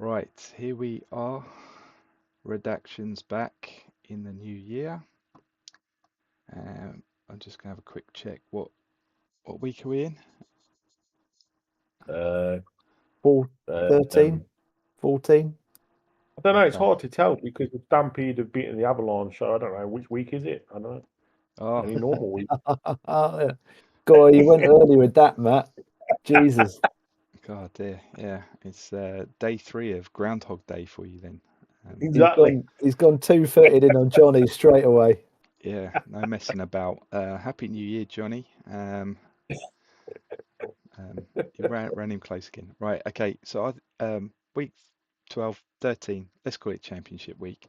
Right, here we are. Redaction's back in the new year. I'm just gonna have a quick check. What week are we in? Uh, 13, 14. I don't know. It's Okay. hard to tell because the Stampede have beaten the Avalanche. So I don't know which week is it. I don't know. Oh, Any normal week. God, you went early with that, Matt. Jesus. God dear. Yeah, it's day 3 of Groundhog Day for you then. Exactly. He's gone 2-footed in on Johnny straight away. Yeah, no messing about. Happy New Year, Johnny. You ran him close again. Right, okay, so week 12, 13, let's call it Championship week.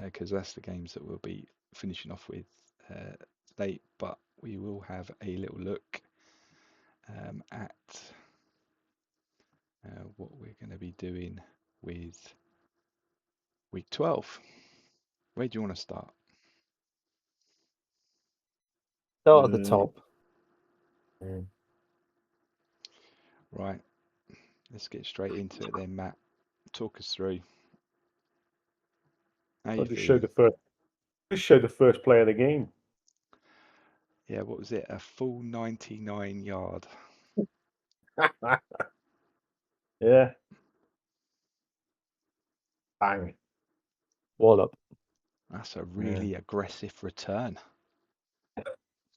Because that's the games that we'll be finishing off with today, but we will have a little look at what we're going to be doing with week 12. Where do you want to start? Start at the top. Right, let's get straight into it then, Matt. Talk us through. I'll just show the first play of the game. Yeah, what was it? A full 99-yard. Yeah. Bang. Wallop. That's a really aggressive return.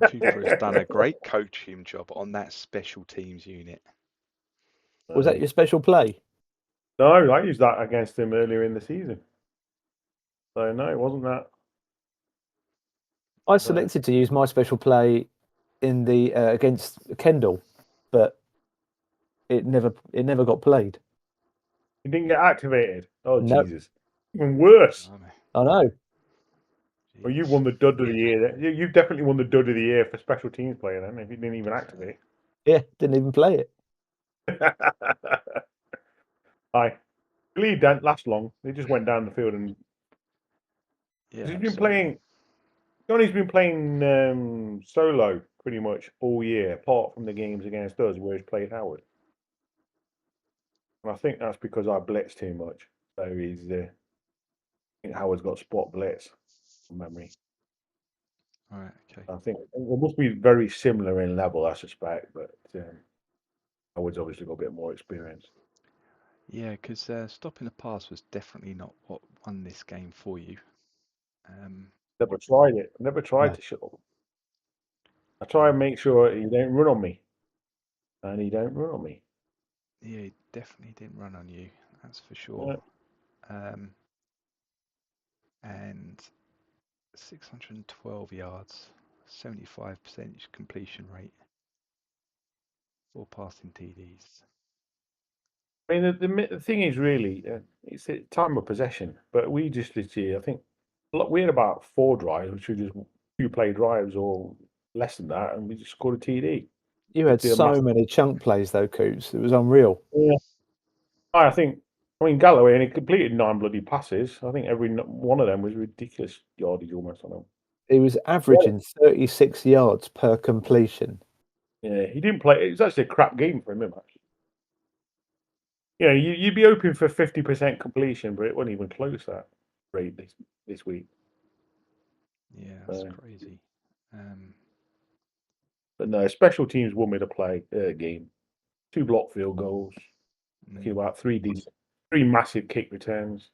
Cooper has done a great coaching job on that special teams unit. Was that your special play? No, I used that against him earlier in the season. So no, it wasn't that. I selected to use my special play in the against Kendall, but it never got played. He didn't get activated. Oh Nope. Jesus! Even worse. I know. Well, you won the dud of the year. You definitely won the dud of the year for special teams player then, if you didn't even activate. Yeah, didn't even play it. I believe didn't last long. They just went down the field and he's been playing. Johnny's been playing solo pretty much all year, apart from the games against us where he's played Howard. And I think that's because I blitz too much. So he's. I think Howard's got spot blitz from memory. All right, okay. I think it must be very similar in level, I suspect, but Howard's obviously got a bit more experience. Yeah, because stopping the pass was definitely not what won this game for you. Never tried it. Never tried to shut up. I try and make sure he don't run on me, and he don't run on me. Yeah, he definitely didn't run on you. That's for sure. Yeah. And 612 yards, 75% completion rate, 4 passing TDs. I mean, the thing is really, it's a time of possession, but we just literally, I think, we had about 4 drives, which were just 2-play drives or less than that, and we just scored a TD. You had so many chunk plays though, Coots. It was unreal. Yeah. I mean, Galloway, and he completed 9 bloody passes. I think every one of them was ridiculous yardage almost on him. He was averaging 36 yards per completion. Yeah, he didn't play. It was actually a crap game for him, actually. Yeah, you'd be hoping for 50% completion, but it wasn't even close that rate this week. Yeah, that's crazy. But no, special teams won me to play game. 2 block field goals. About 3 massive kick returns.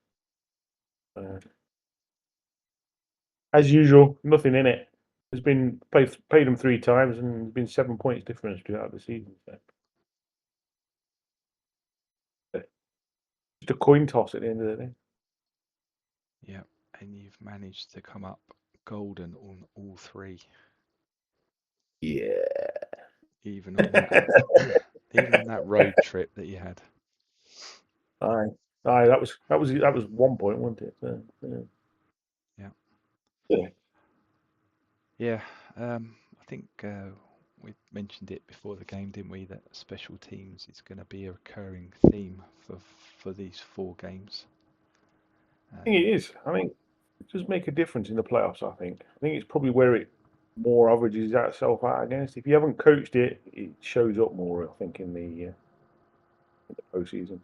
As usual, nothing in it. There's been played them 3 times, and there's been 7 points difference throughout the season. So. Just a coin toss at the end of the day. Yeah, and you've managed to come up golden on all 3. Yeah. Even on that road trip that you had. Aye, that was 1 point, wasn't it? So, yeah. Yeah. I think we mentioned it before the game, didn't we? That special teams is going to be a recurring theme for these 4 games. I think it is. I mean, does make a difference in the playoffs. I think it's probably where it more averages itself out against. If you haven't coached it, it shows up more. I think in the postseason.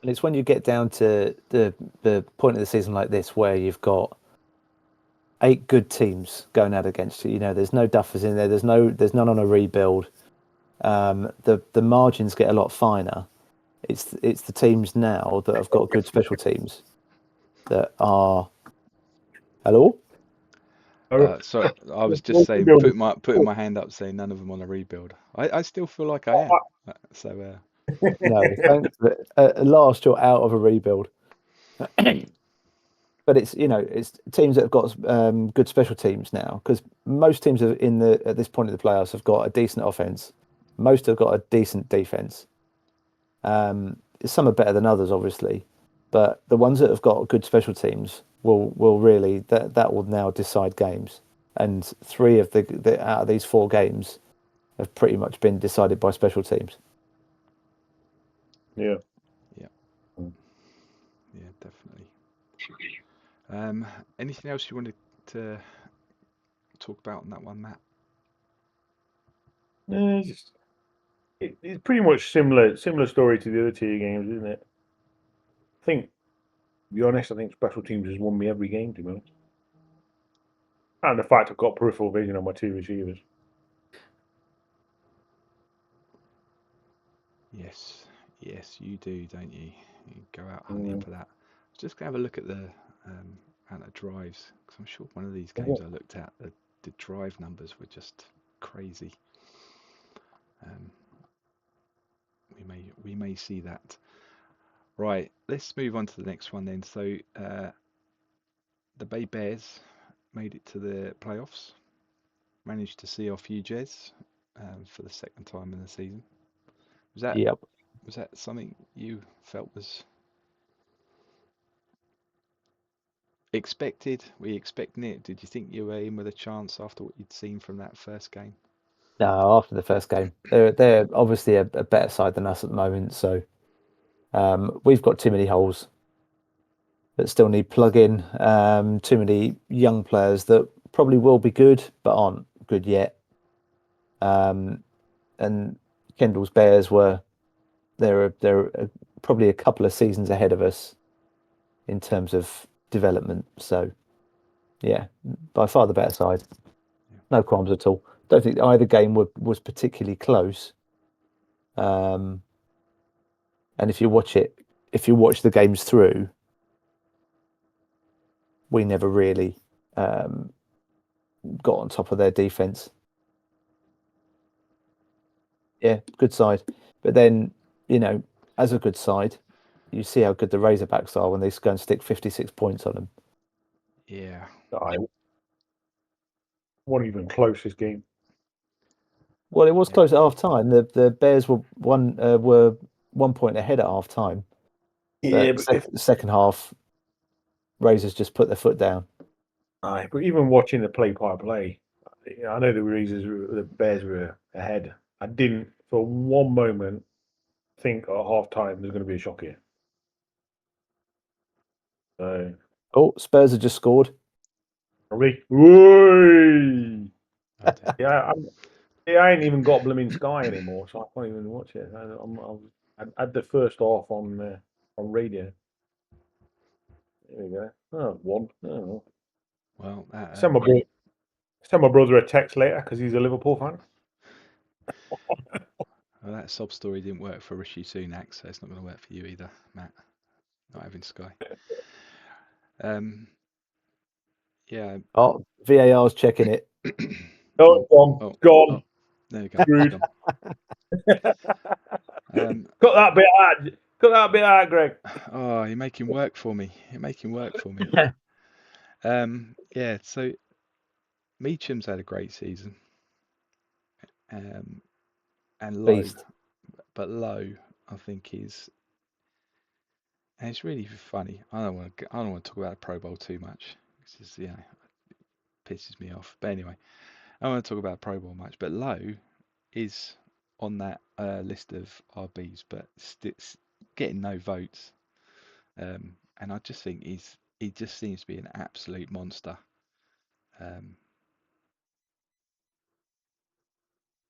And it's when you get down to the point of the season like this where you've got 8 good teams going out against you. You know, there's no duffers in there. There's none on a rebuild. The margins get a lot finer. It's the teams now that have got good special teams that are. Hello. Sorry, I was just saying, putting my hand up, saying none of them on a rebuild. I still feel like I am. So no, thanks. At last, you're out of a rebuild. But it's it's teams that have got good special teams now, because most teams are at this point of the playoffs have got a decent offense. Most have got a decent defense. Some are better than others, obviously, but the ones that have got good special teams will really that will now decide games. And 3 of the out of these 4 games have pretty much been decided by special teams. Yeah. Yeah, definitely. Anything else you wanted to talk about on that one, Matt? It's pretty much similar story to the other 2 games, isn't it? I think, to be honest, I think special teams has won me every game, to be honest. And the fact I've got peripheral vision on my 2 receivers. Yes, you do, don't you? You go out hunting for that. Just gonna have a look at the amount of drives, because I'm sure one of these games I looked at, the drive numbers were just crazy. We may see that. Right, let's move on to the next one then. So the Bay Bears made it to the playoffs, managed to see off UJez for the 2nd time in the season. Was that something you felt was expected? Were you expecting it? Did you think you were in with a chance after what you'd seen from that first game? No, after the first game, they're obviously a better side than us at the moment. So we've got too many holes that still need plug-in. Too many young players that probably will be good but aren't good yet. And Kendall's Bears they're probably a couple of seasons ahead of us in terms of development. So yeah, by far the better side. No qualms at all. Don't think either game was particularly close. And if you watch the games through, we never really got on top of their defense. Yeah, good side. But then, as a good side, you see how good the Razorbacks are when they go and stick 56 points on them. Yeah. Wasn't even close this game. Well, it was close at half time. The Bears were 1 point ahead at half time. Yeah, but second half, Razors just put their foot down. But even watching the play-by-play, I know the Bears were ahead. I didn't for one moment think at half time there's going to be a shock here. So. Oh, Spurs have just scored. Probably. Yeah, I ain't even got blooming Sky anymore, so I can't even watch it. I had the first half on radio. There we go. Oh, 1. Oh. Well, send my brother a text later because he's a Liverpool fan. Well, that sob story didn't work for Rishi Sunak, so it's not going to work for you either, Matt. Not having Sky. Yeah. Oh, VAR's checking it. Gone. Oh, there you go. Cut that bit out. Cut that bit out, Greg. Oh, you're making work for me. Yeah. So Meacham's had a great season. And Lowe, but Lowe, I think is, and it's really funny. I don't want to talk about the Pro Bowl too much. It's just, pisses me off. But anyway, I don't want to talk about Pro Bowl much. But Lowe is on that list of RBs, but it's getting no votes. And I just think he's he just seems to be an absolute monster.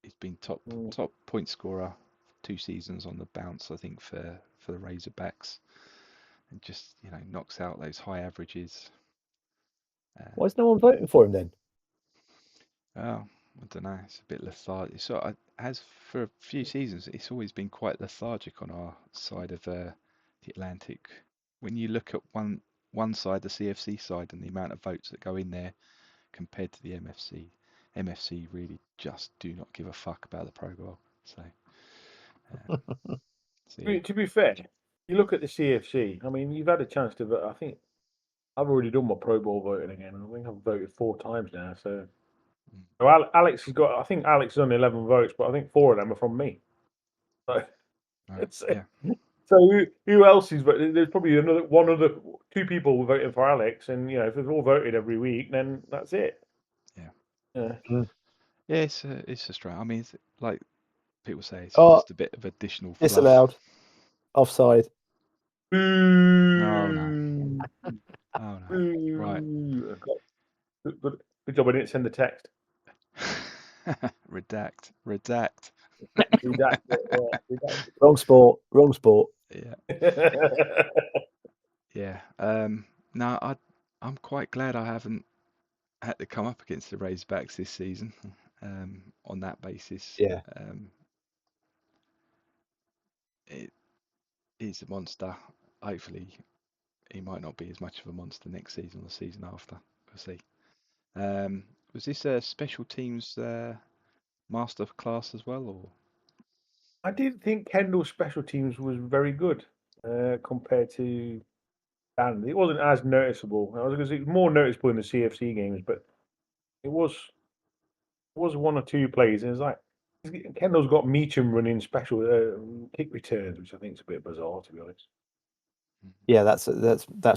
He's been top point scorer 2 seasons on the bounce, I think, for the Razorbacks, and just knocks out those high averages. Why is no one voting for him then? Oh, I don't know. It's a bit lethargic. So, as for a few seasons, it's always been quite lethargic on our side of the Atlantic. When you look at one side, the CFC side, and the amount of votes that go in there compared to the MFC really just do not give a fuck about the Pro Bowl. So, yeah. To be fair, you look at the CFC. I mean, you've had a chance to vote. I think I've already done my Pro Bowl voting again. I think I've voted 4 times now. So Alex has got. I think Alex has done 11 votes, but I think 4 of them are from me. So, Yeah. So who else is voting? There's probably another 2 people voting for Alex, and if they've all voted every week, then that's it. Yeah. Yeah, it's just right. I mean, it's like people say, it's just a bit of additional fluff. Disallowed. Offside. Oh no. Oh no. Right. Good job I didn't send the text. Redact. Redact it, redact it. Wrong sport. Yeah. Yeah. No, I'm quite glad I haven't had to come up against the Razorbacks this season. On that basis. Yeah. It is a monster. Hopefully, he might not be as much of a monster next season or the season after. We'll see. Was this a special teams master class as well, or? I didn't think Kendall's special teams was very good compared to Dan. It wasn't as noticeable. I was going to say it was more noticeable in the CFC games, but it was 1 or 2 plays, and it's like Kendall's got Meacham running special kick returns, which I think is a bit bizarre, to be honest. Yeah, that's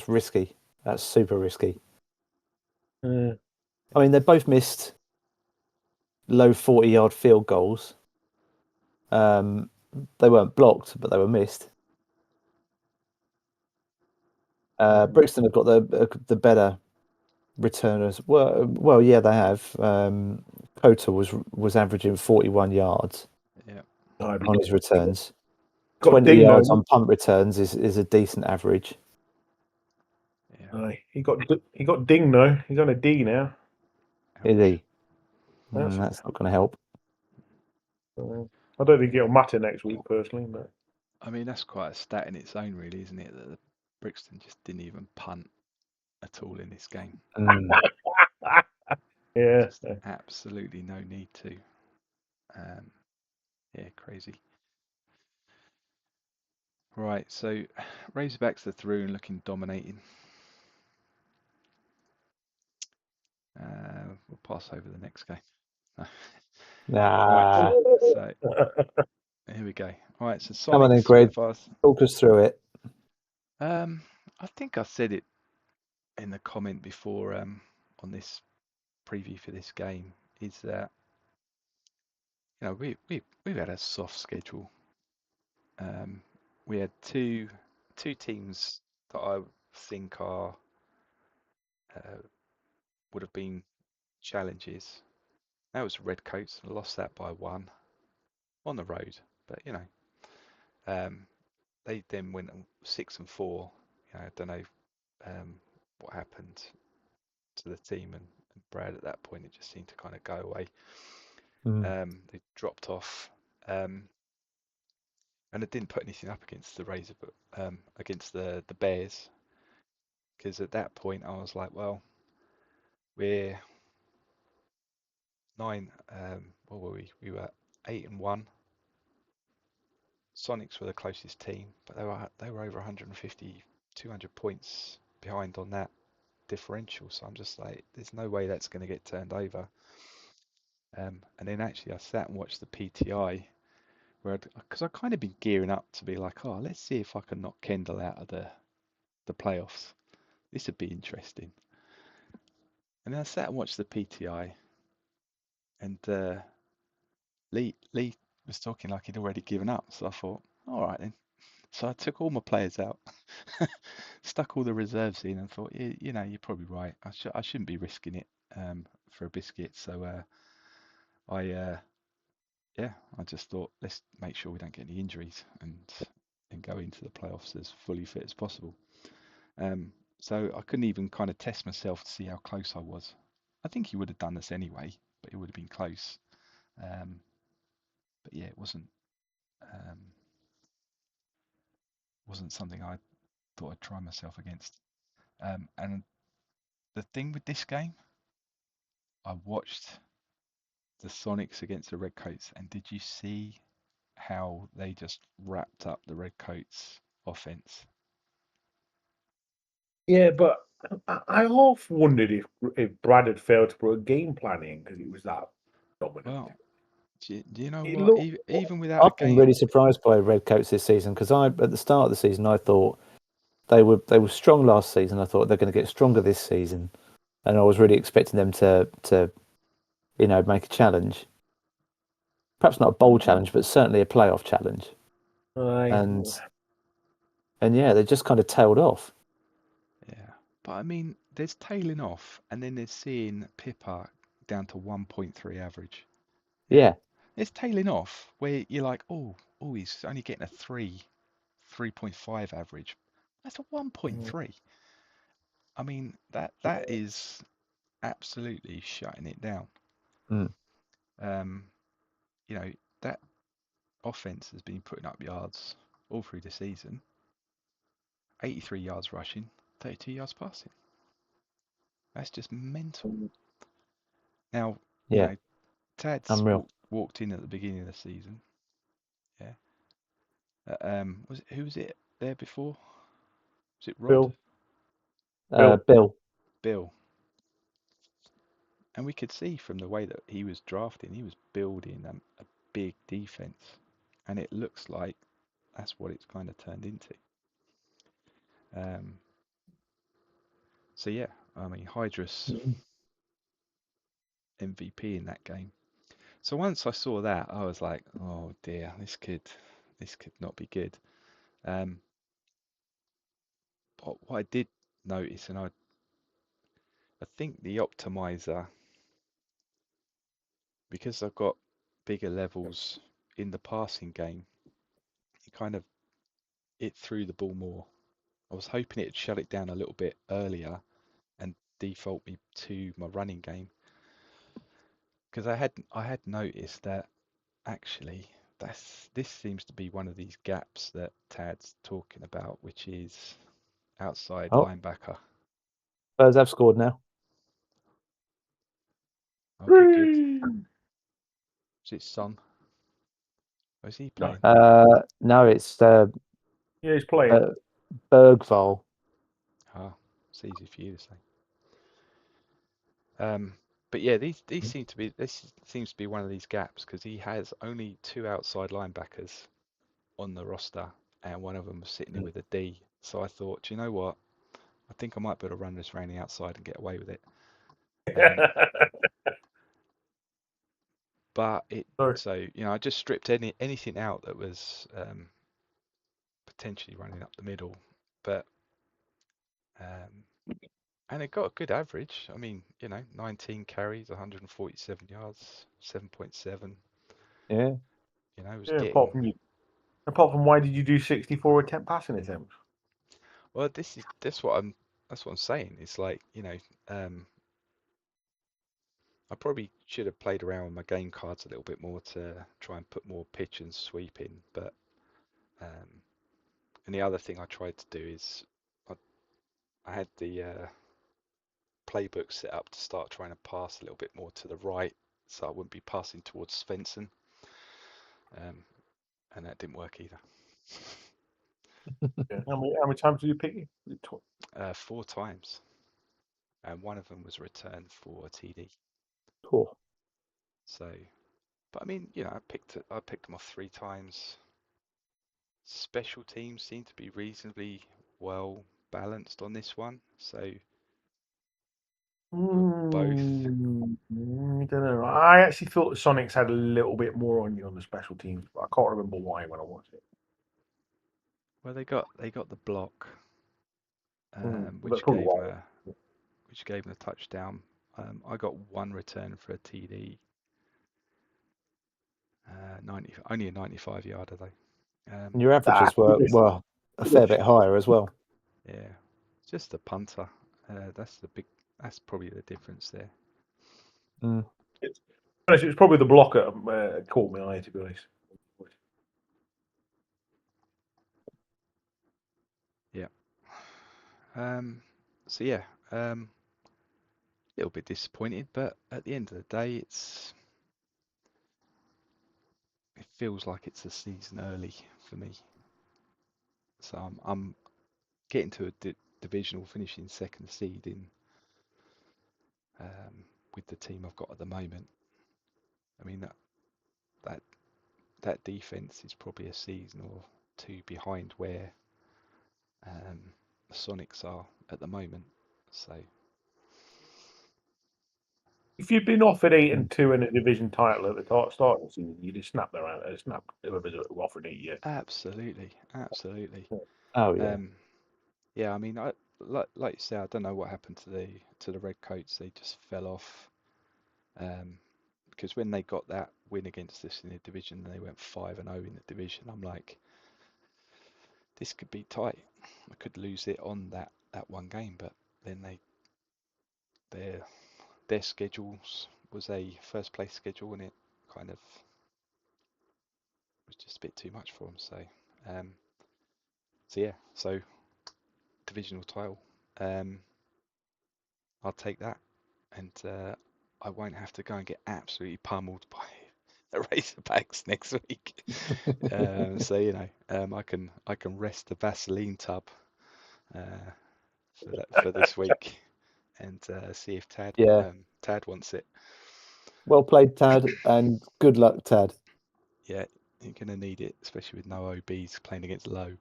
risky. That's super risky. I mean, they both missed low 40-yard field goals. They weren't blocked, but they were missed. Brixton have got the better returners. Well, yeah, they have. Cota was averaging 41 yards on his returns. 20 yards on punt returns is a decent average. Yeah. He got dinged though. He's on a D now. Is he? That's not going to help. I don't think it'll matter next week personally, but I mean, that's quite a stat in its own, really, isn't it? That the Brixton just didn't even punt at all in this game. Yeah, just absolutely no need to. Yeah, crazy. Right, so Razorbacks are through and looking dominating. We'll pass over the next game. Right, so here we go. All right, so Sonics. Come on then, Greg. Talk us through it. I think I said it in the comment before on this preview for this game, is that we've had a soft schedule. We had two teams that I think are would have been challenges. That was Redcoats. I lost that by 1 on the road, but they then went 6 and 4. I don't know what happened to the team and Brad at that point. It just seemed to kind of go away. They dropped off, and I didn't put anything up against the Razor, but against the Bears, because at that point I was like, well, we're 9. What were we? We were 8 and 1. Sonics were the closest team, but they were over 150, 200 points behind on that differential. So I'm just like, there's no way that's going to get turned over. And then actually I sat and watched the PTI, because I'd kind of been gearing up to be like, oh, let's see if I can knock Kendall out of the playoffs. This would be interesting. And then I sat and watched the PTI, and Lee was talking like he'd already given up. So I thought, all right then. So I took all my players out, stuck all the reserves in, and thought, you're probably right. I shouldn't be risking it for a biscuit. So I just thought, let's make sure we don't get any injuries and go into the playoffs as fully fit as possible. So I couldn't even kind of test myself to see how close I was. I think he would have done this anyway, but it would have been close. But yeah, it wasn't something I thought I'd try myself against. And the thing with this game, I watched the Sonics against the Redcoats, and did you see how they just wrapped up the Redcoats offense? Yeah, but I half wondered if Brad had failed to put a game plan in because it was that dominant. Well, do you know It what? looked- Even without a I've been game, really surprised by Redcoats this season because at the start of the season I thought they were strong last season. I thought they're going to get stronger this season, and I was really expecting them to make a challenge. Perhaps not a bowl challenge, but certainly a playoff challenge. And yeah, they just kind of tailed off. yeah. But I mean, there's tailing off, and then there's seeing Pippa down to 1.3 average. Yeah. It's tailing off where you're like, oh, he's only getting a 3.5 average. That's a 1.3. I mean, that is absolutely shutting it down. That offense has been putting up yards all through the season. 83 yards rushing, 32 yards passing. That's just mental. Now, Yeah. Tad's walked in at the beginning of the season. Yeah. Who was it there before? Was it Rod? Bill. And we could see from the way that he was drafting, he was building a big defense, and it looks like that's what it's kind of turned into. So yeah, I mean, Hydrus MVP in that game. So once I saw that, I was like, oh dear, this could not be good. But what I did notice, and I think the optimizer, because I've got bigger levels in the passing game, it threw the ball more. I was hoping it'd shut it down a little bit earlier and default me to my running game, because I had noticed that actually this seems to be one of these gaps that Tad's talking about, which is outside linebacker. Spurs have scored now. Oh, good. Is it Son? Or is he playing? No, it's yeah, he's playing. Bergvall. It's easy for you to say. But yeah, this seems to be one of these gaps, because he has only 2 outside linebackers on the roster, and one of them was sitting in with a D. So I thought, do you know what? I think I might be able to run this around the outside and get away with it. But I just stripped anything out that was potentially running up the middle. But and it got a good average. I mean, 19 carries, 147 yards, 7.7. Yeah. It was apart from why did you do 64 attempt passing attempts? Well, that's what I'm saying. It's like, I probably should have played around with my game cards a little bit more to try and put more pitch and sweep in. But and the other thing I tried to do is I had the playbook set up to start trying to pass a little bit more to the right, so I wouldn't be passing towards Svensson. And that didn't work either. How many times did you pick it? 4 times, and one of them was returned for a TD. Cool. So, but I mean, I picked them off 3 times. Special teams seem to be reasonably well balanced on this one, so both. I don't know. I actually thought the Sonics had a little bit more on you on the special teams, but I can't remember why when I watched it. Well, they got the block, That's probably why. which gave them a touchdown. I got one return for a TD. 90, only a 95-yarder though. And your averages were a fair bit higher as well. Yeah, just a punter. That's probably the difference there. It's probably the blocker caught my eye, to be honest. Yeah. So yeah, a little bit disappointed, but at the end of the day, it feels like it's a season early for me. So I'm getting to a divisional, finishing second seed in with the team I've got at the moment. I mean that defense is probably a season or two behind where the Sonics are at the moment. So if you'd been offered 8-2 in a division title at the start of the season, you'd have snapped their hand, snapped whoever's offered it you. absolutely. Oh yeah. Yeah, I mean, like you say, I don't know what happened to the Red Coats. They just fell off. Because when they got that win against us in the division, they went 5-0 in the division. I'm like, this could be tight. I could lose it on that one game, but then their schedules was a first place schedule, and it kind of was just a bit too much for them. So divisional title. I'll take that, and I won't have to go and get absolutely pummeled by the Razorbacks next week. So you know, I can rest the Vaseline tub for this week, and see if Tad wants it. Well played, Tad, and good luck, Tad. Yeah, you're gonna need it, especially with no OBs playing against low.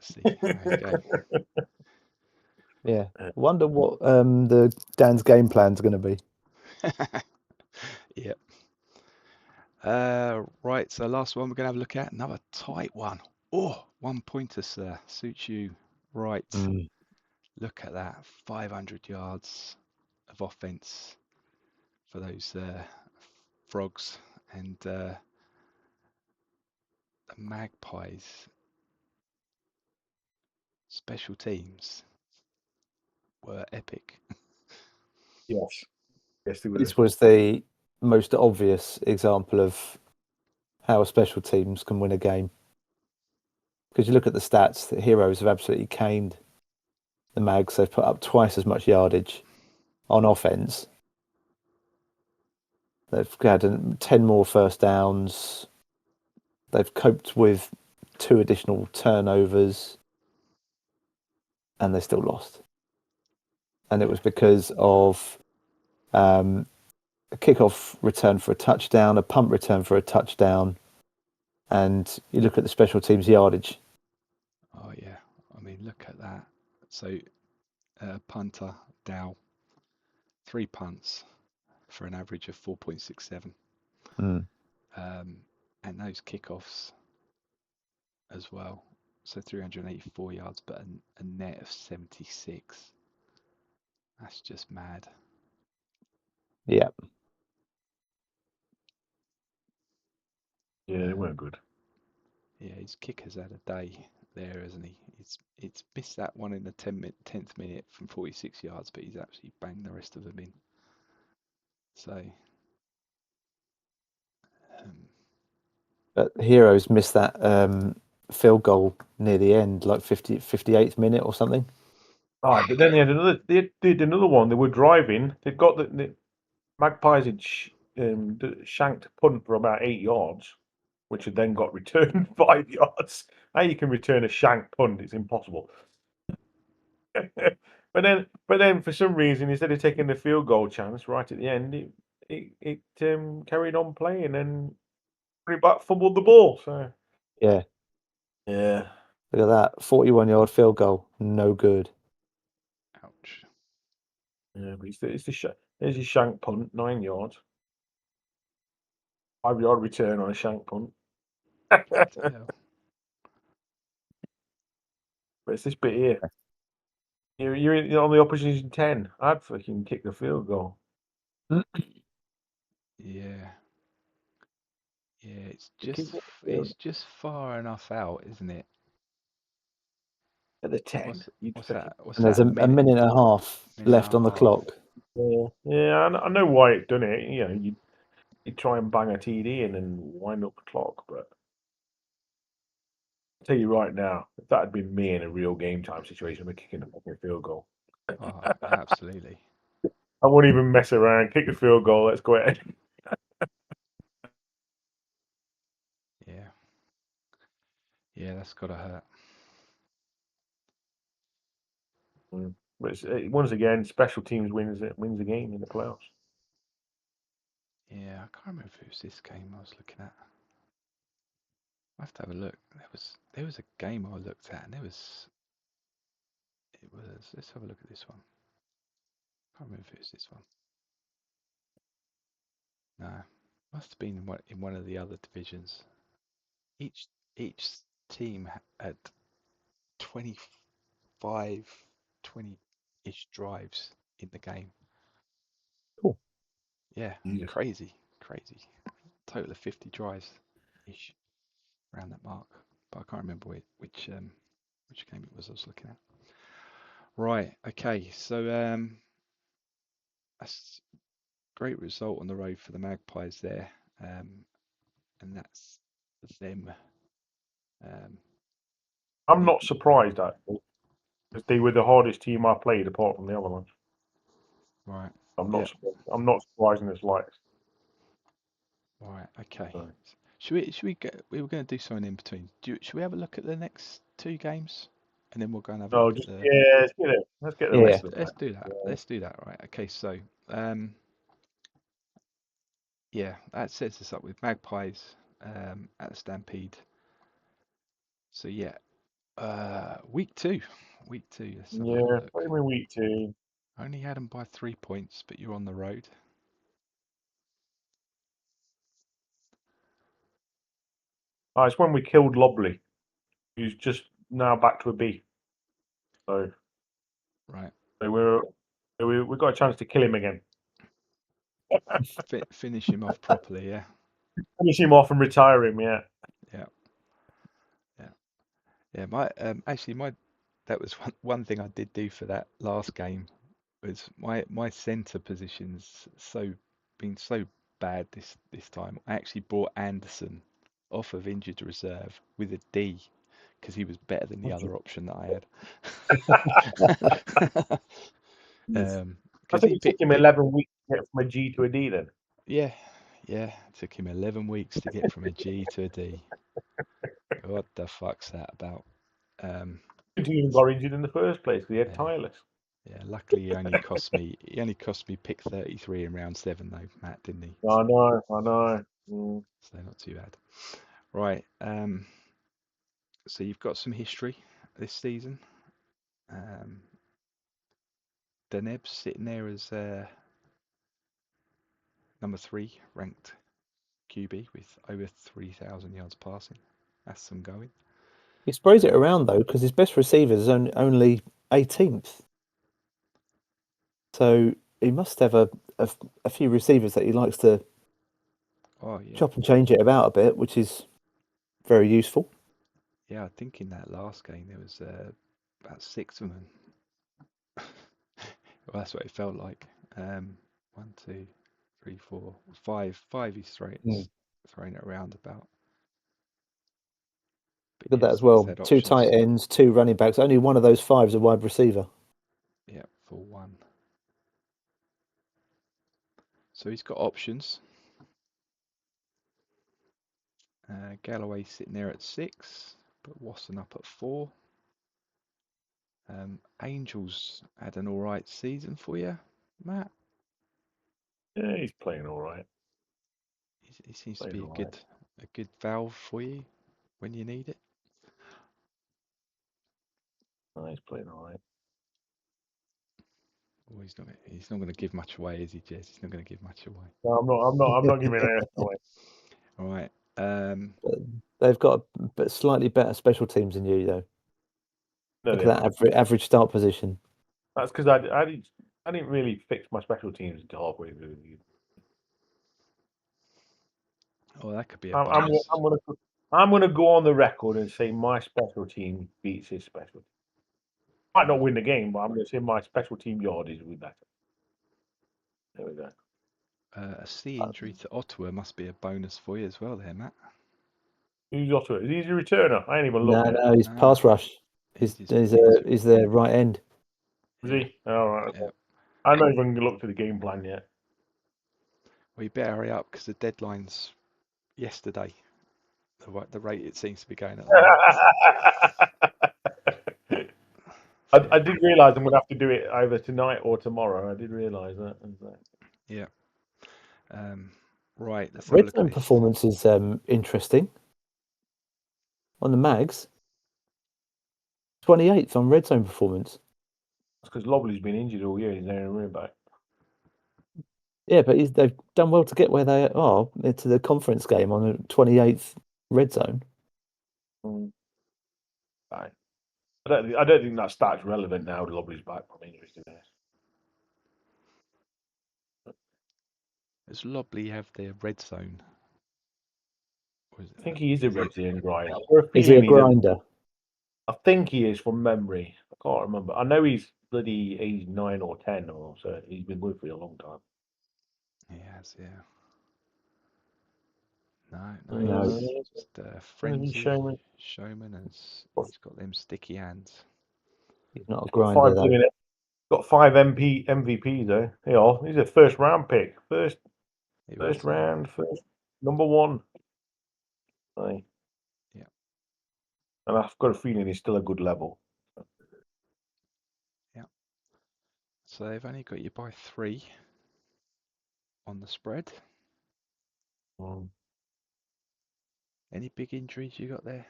Let's see how you go. Yeah, wonder what the Dan's game plan's going to be. Yep. Right, so last one we're going to have a look at, another tight one. Oh, 1 pointer, sir. Suits you. Right. Look at that. 500 yards of offense for those frogs. And the Magpies. Special teams were epic. Yes, they were. This was the most obvious example of how special teams can win a game. Because you look at the stats, the Heroes have absolutely caned the Mags. They've put up twice as much yardage on offense. They've had 10 more first downs. They've coped with 2 additional turnovers, and they still lost. And it was because of a kickoff return for a touchdown, a punt return for a touchdown, and you look at the special teams yardage. Oh yeah, I mean look at that. So punter Dow, 3 punts for an average of 4.67. And those kickoffs as well. So 384 yards, but a net of 76. That's just mad. Yeah. Yeah, they weren't good. Yeah, his kicker's had a day there, hasn't he? It's missed that one in the 10th minute from 46 yards, but he's actually banged the rest of them in. So, but Heroes missed that field goal near the end, like 58th minute or something. Right, but then they did another one. They were driving. They got the Magpies had shanked a punt for about 8 yards, which had then got returned 5 yards. How you can return a shank punt? It's impossible. but then for some reason, instead of taking the field goal chance right at the end, it carried on playing and pretty back fumbled the ball. So yeah. Look at that, 41-yard field goal, no good. Ouch. Yeah, but there's your shank punt, 9 yards. 5-yard return on a shank punt. But it's this bit here. You're on the opposition 10. I'd fucking kick the field goal. Yeah. Yeah, it's just far enough out, isn't it? At the 10. What's that? What's And there's that? a minute and a half left on the clock. Yeah, I know why it done it. You know, you try and bang a TD in and wind up the clock, but I'll tell you right now, if that had been me in a real game time situation, I'd be kicking the fucking field goal. Oh, absolutely. I won't even mess around. Kick the field goal. Let's go ahead. Yeah. Yeah, that's gotta hurt. But once again, special teams wins the game in the playoffs. Yeah, I can't remember if it was this game I was looking at. I have to have a look. There was a game I looked at, and let's have a look at this one. I can't remember if it was this one. No, must have been in one of the other divisions. Each team had 25, 20-ish drives in the game. Cool. Yeah, crazy. Total of 50 drives-ish around that mark. But I can't remember which game it was I was looking at. Right, okay, so that's a great result on the road for the Magpies there. And that's them. I'm not surprised actually, because they were the hardest team I played apart from the Avalanche. Right. I'm not surprised in this light. Right, okay. Sorry. Should we go? We were going to do something in between. Should we have a look at the next two games, and then we'll go and have a look at the. Yeah, let's get the rest of Let's do that. Yeah. Let's do that. Right. Okay. So, yeah, that sets us up with Magpies at the Stampede. So yeah, week two. Let's have a look. What do you mean week 2? Only had them by 3 points, but you're on the road. It's when we killed Lobley, who's just now back to a B. So right. So we got a chance to kill him again. Finish him off properly, yeah. Finish him off and retire him, yeah. Yeah. That was one thing I did do for that last game was my centre positions been so bad this time. I actually brought Anderson off of injured reserve with a D because he was better than the other option that I had. I think it took him 11 weeks to get from a G to a D then. Yeah. It took him 11 weeks to get from a G to a D. What the fuck's that about? He even got injured in the first place because he had tireless. Yeah, luckily he only cost me pick 33 in round 7 though, Matt, didn't he? I know. So not too bad. Right. So you've got some history this season. Deneb's sitting there as number 3 ranked QB with over 3,000 yards passing. That's some going. He sprays it around though because his best receiver is only 18th. So he must have a few receivers that he likes to chop and change it about a bit, which is very useful. Yeah, I think in that last game there was about 6 of them. Well, that's what it felt like. 1, 2, 3, 4, 5. 5 he's throwing it around about. Look at that as well. 2 tight ends, 2 running backs. Only one of those 5 is a wide receiver. Yeah, full 1. So he's got options. Galloway sitting there at 6, but Wasson up at 4. Angels had an all right season for you, Matt. Yeah, he's playing all right. He seems to be a good valve for you when you need it. Oh, he's playing all right. Oh, he's not going to give much away, is he, Jez? He's not going to give much away. No, I'm not giving anything away. All right. They've got slightly better special teams than you, though. No, Look at that average start position. That's because I didn't really fix my special teams until halfway through the year. Oh, that could be a bonus. I'm gonna go on the record and say my special team beats his special team. Might not win the game, but I'm gonna say my special team yardage will be better. There we go. A C injury to Ottawa must be a bonus for you as well there, Matt. Who's Ottawa? Is he a returner? I ain't even looked at No, he's pass rush. He's their right end. Is he? All right. Yeah. I'm not even looked at the game plan yet. Well, you better hurry up because the deadline's yesterday. The rate it seems to be going at the moment. I did realise I'm going to have to do it either tonight or tomorrow. I did realise that. Yeah. Right. Let's Red zone performance is interesting. On the Mags, 28th on red zone performance. That's because Lobley's been injured all year. He's there in running back. Yeah, but they've done well to get where they are into the conference game on the 28th red zone. Right. I don't think that stat's relevant now. Lobley's back from injuries to this. Does Lobley have their red zone? I think he is a red zone grinder. Is he a grinder? I think he is from memory. I can't remember. I know he's bloody age 9 or 10 or so. He's been with me a long time. He has, yeah. No. He's just a frenzy showman, and he's got them sticky hands. He's not a grinder though. Got 5 MVPs though. Yeah, he's a first round pick. First number 1. Aye. Yeah. And I've got a feeling he's still a good level. Yeah. So they've only got you by 3 on the spread. Any big injuries you got there?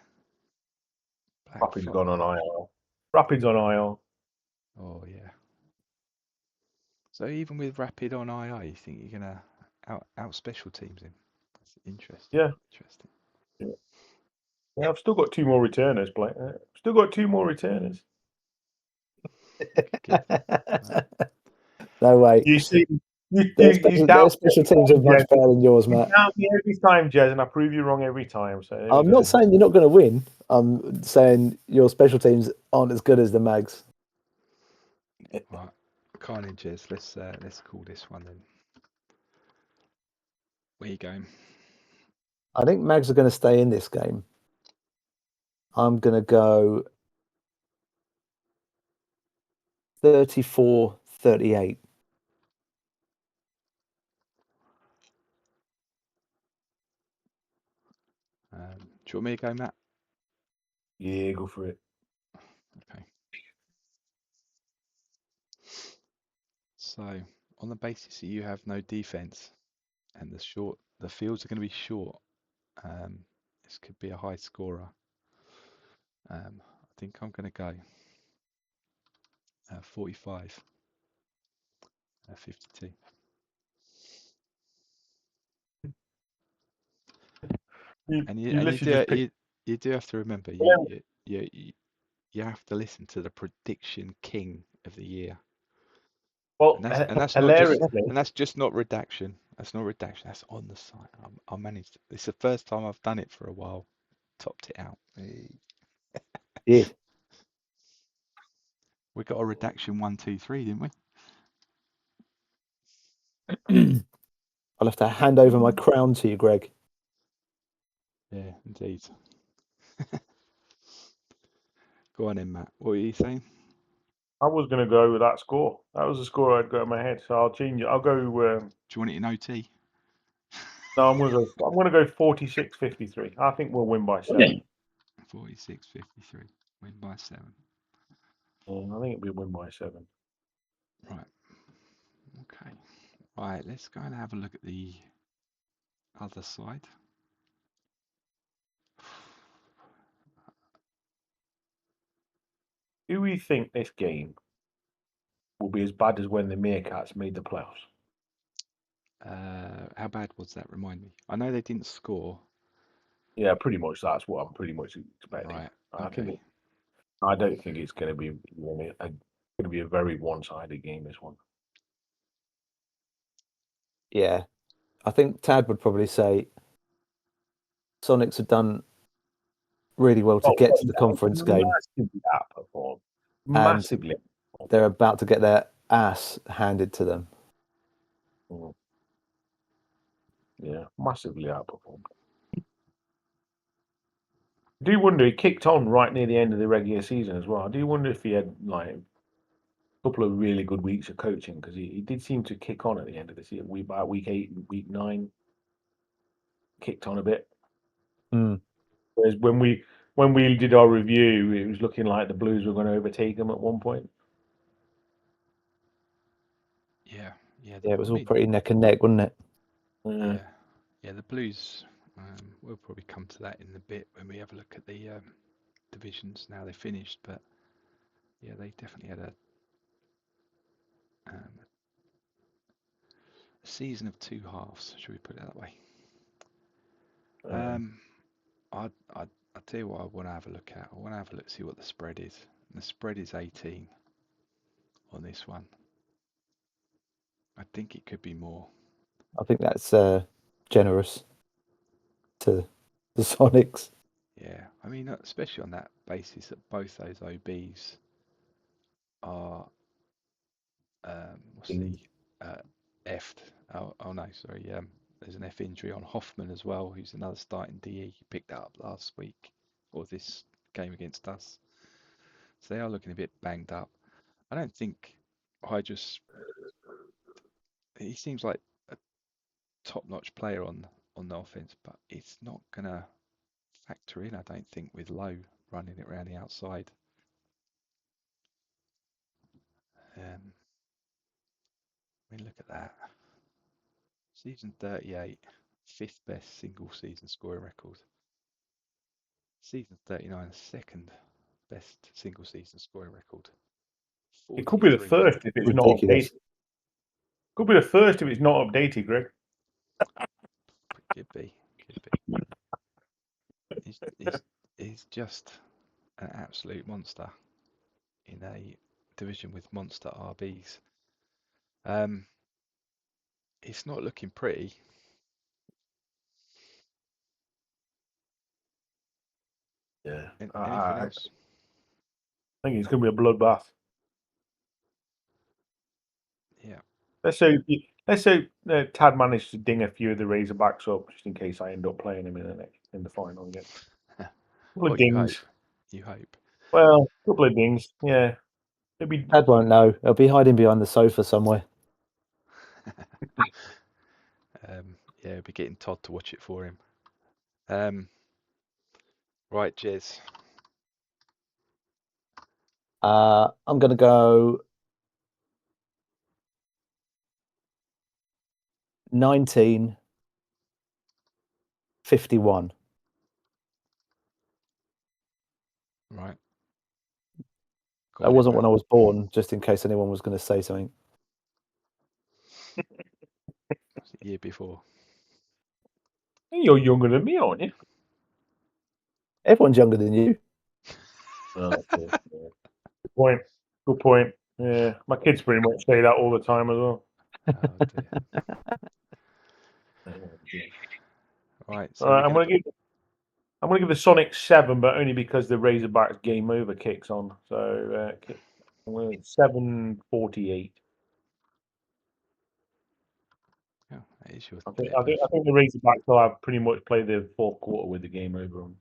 Rapid's gone on IR. Rapid's on IR. Oh yeah. So even with Rapid on IR, you think you're gonna out special teams him? That's interesting. Yeah. Interesting. Yeah, I've still got 2 more returners. Still got 2 more returners. No way. You see, their special teams are much better than yours, Matt. You doubt me every time, Jez, and I prove you wrong every time. So I'm not saying you're not going to win. I'm saying your special teams aren't as good as the Mags. Right, Carnages. Let's call this one then. Where you going? I think Mags are going to stay in this game. I'm going to go 34-38. Do you want me to go, Matt? Yeah, go for it. Okay. So, on the basis that you have no defense and the fields are going to be short, this could be a high scorer. I think I'm going to go 45, 52. You do have to remember, you have to listen to the prediction king of the year. Well, and that's just not redaction. That's not redaction. That's on the site. I managed. It's the first time I've done it for a while. Topped it out. Yeah. We got a redaction 1, 2, 3, didn't we? I'll have to hand over my crown to you, Greg. Yeah, indeed. Go on in, Matt. What were you saying? I was going to go with that score. That was the score I'd got in my head. So I'll change it. I'll go. Do you want it in OT? No, I'm going to go 46-53. I think we'll win by 7. 46-53. Win by 7. I think it'll be win by 7. Right. Okay. Right. Let's go and have a look at the other side. Do we think this game will be as bad as when the Meerkats made the playoffs? How bad was that? Remind me. I know they didn't score. Yeah, pretty much. That's what I'm pretty much expecting. Right. Okay. I don't think it's going to be a very one-sided game. This one. Yeah, I think Tad would probably say Sonics have done really well to get to the conference game. Massively outperformed. And Massively. they're about to get their ass handed to them. Yeah, massively outperformed. I do wonder, he kicked on right near the end of the regular season as well. I do wonder if he had like a couple of really good weeks of coaching, because he did seem to kick on at the end of the season. About week 8 and week 9, kicked on a bit. Whereas when we did our review, it was looking like the Blues were going to overtake them at one point. Yeah. It was all pretty neck and neck, wasn't it? Yeah. The Blues. We'll probably come to that in a bit when we have a look at the divisions. Now they finished, but yeah, they definitely had a season of two halves. Should we put it that way? I'll tell you what I want to have a look at. I want to have a look, see what the spread is. And the spread is 18 on this one. I think it could be more. I think that's generous to the Sonics. Yeah, I mean, especially on that basis that both those OBs are, F'd. Oh no, sorry. There's an F injury on Hoffman as well, who's another starting DE. He picked that up last week, or this game against us. So they are looking a bit banged up. I don't think he seems like a top-notch player on the offense, but it's not gonna factor in, I don't think, with Lowe running it around the outside. I mean, look at that. Season 38, 5th best single season scoring record. Season 39, second best single season scoring record. It could be the first if it's not updated. Could be the first if it's not updated, Greg. Could be. He's just an absolute monster in a division with monster RBs. It's not looking pretty. Yeah. Anything else? I think it's going to be a bloodbath. Yeah. Let's say Tad managed to ding a few of the Razorbacks up, just in case I end up playing him in the final again. Couple of dings. You hope. Well, a couple of dings. Yeah. Maybe Tad won't know. He'll be hiding behind the sofa somewhere. He'll be getting Todd to watch it for him. Right, Jez. I'm going to go 1951. Right. That wasn't when I was born, just in case anyone was going to say something. Was it the year before? You're younger than me, aren't you? Everyone's younger than you. Oh, okay. Yeah. Good point. Yeah, my kids pretty much say that all the time as well. Oh dear. Right. So all right, I'm gonna give the Sonic 7, but only because the Razorbacks game over kicks on. So 748. Yeah, that is your I think the Razorbacks will have pretty much played the fourth quarter with the game over on.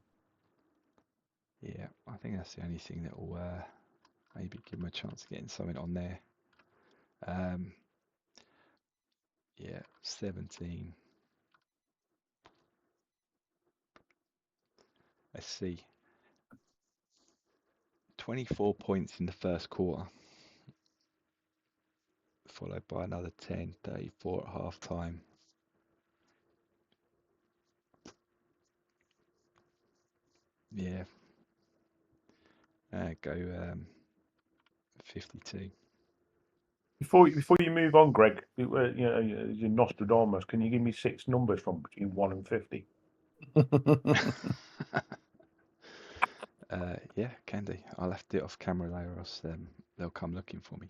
Yeah, I think that's the only thing that will maybe give them a chance of getting something on there. Yeah, 17. Let's see. 24 points in the first quarter, followed by another 10, 34 at half time. Yeah. Go 52. Before you move on, Greg, you're Nostradamus. Can you give me 6 numbers from between 1 and 50? Yeah, can do. I'll have to do it off camera later, or else they'll come looking for me.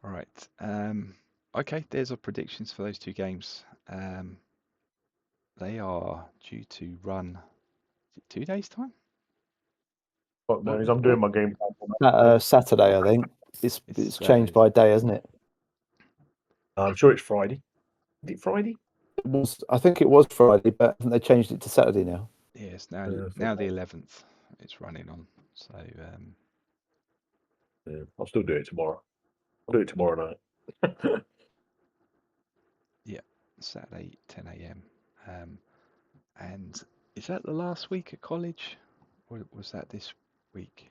All right. Okay, there's our predictions for those two games. They are due to run 2 days' time. Fuck knows, I'm doing my game plan for Saturday, I think. It's changed by a day, hasn't it? I'm sure it's Friday. Is it Friday? I think it was Friday, but haven't they changed it to Saturday now? Yeah, it's now the 11th. It's running on. So I'll still do it tomorrow. I'll do it tomorrow night. Yeah, Saturday 10 a.m. And is that the last week at college, or was that this week?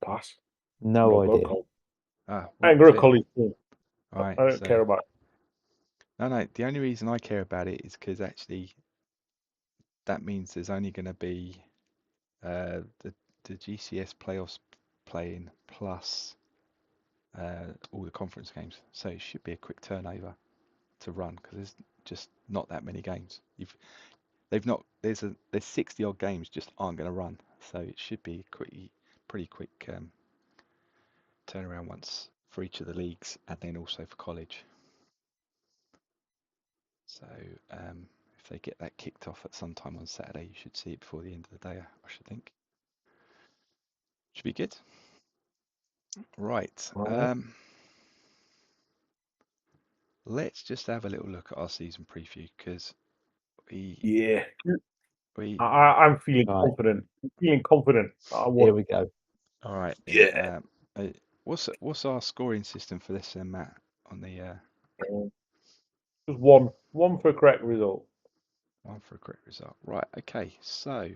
Pass. No idea. Ah, I ain't got a college. All right, I don't care about it. No, the only reason I care about it is because actually that means there's only going to be the GCS playoffs playing plus all the conference games. So it should be a quick turnover to run because there's just not that many games. There's 60 odd games just aren't going to run. So it should be pretty quick turnaround once for each of the leagues and then also for college. So if they get that kicked off at some time on Saturday, you should see it before the end of the day, I should think. Should be good. Right. Let's just have a little look at our season preview because I'm feeling confident. I'm feeling confident. Here we go. All right. Yeah. What's our scoring system for this, Matt? On the just one for a correct result. One for a correct result. Right. Okay. So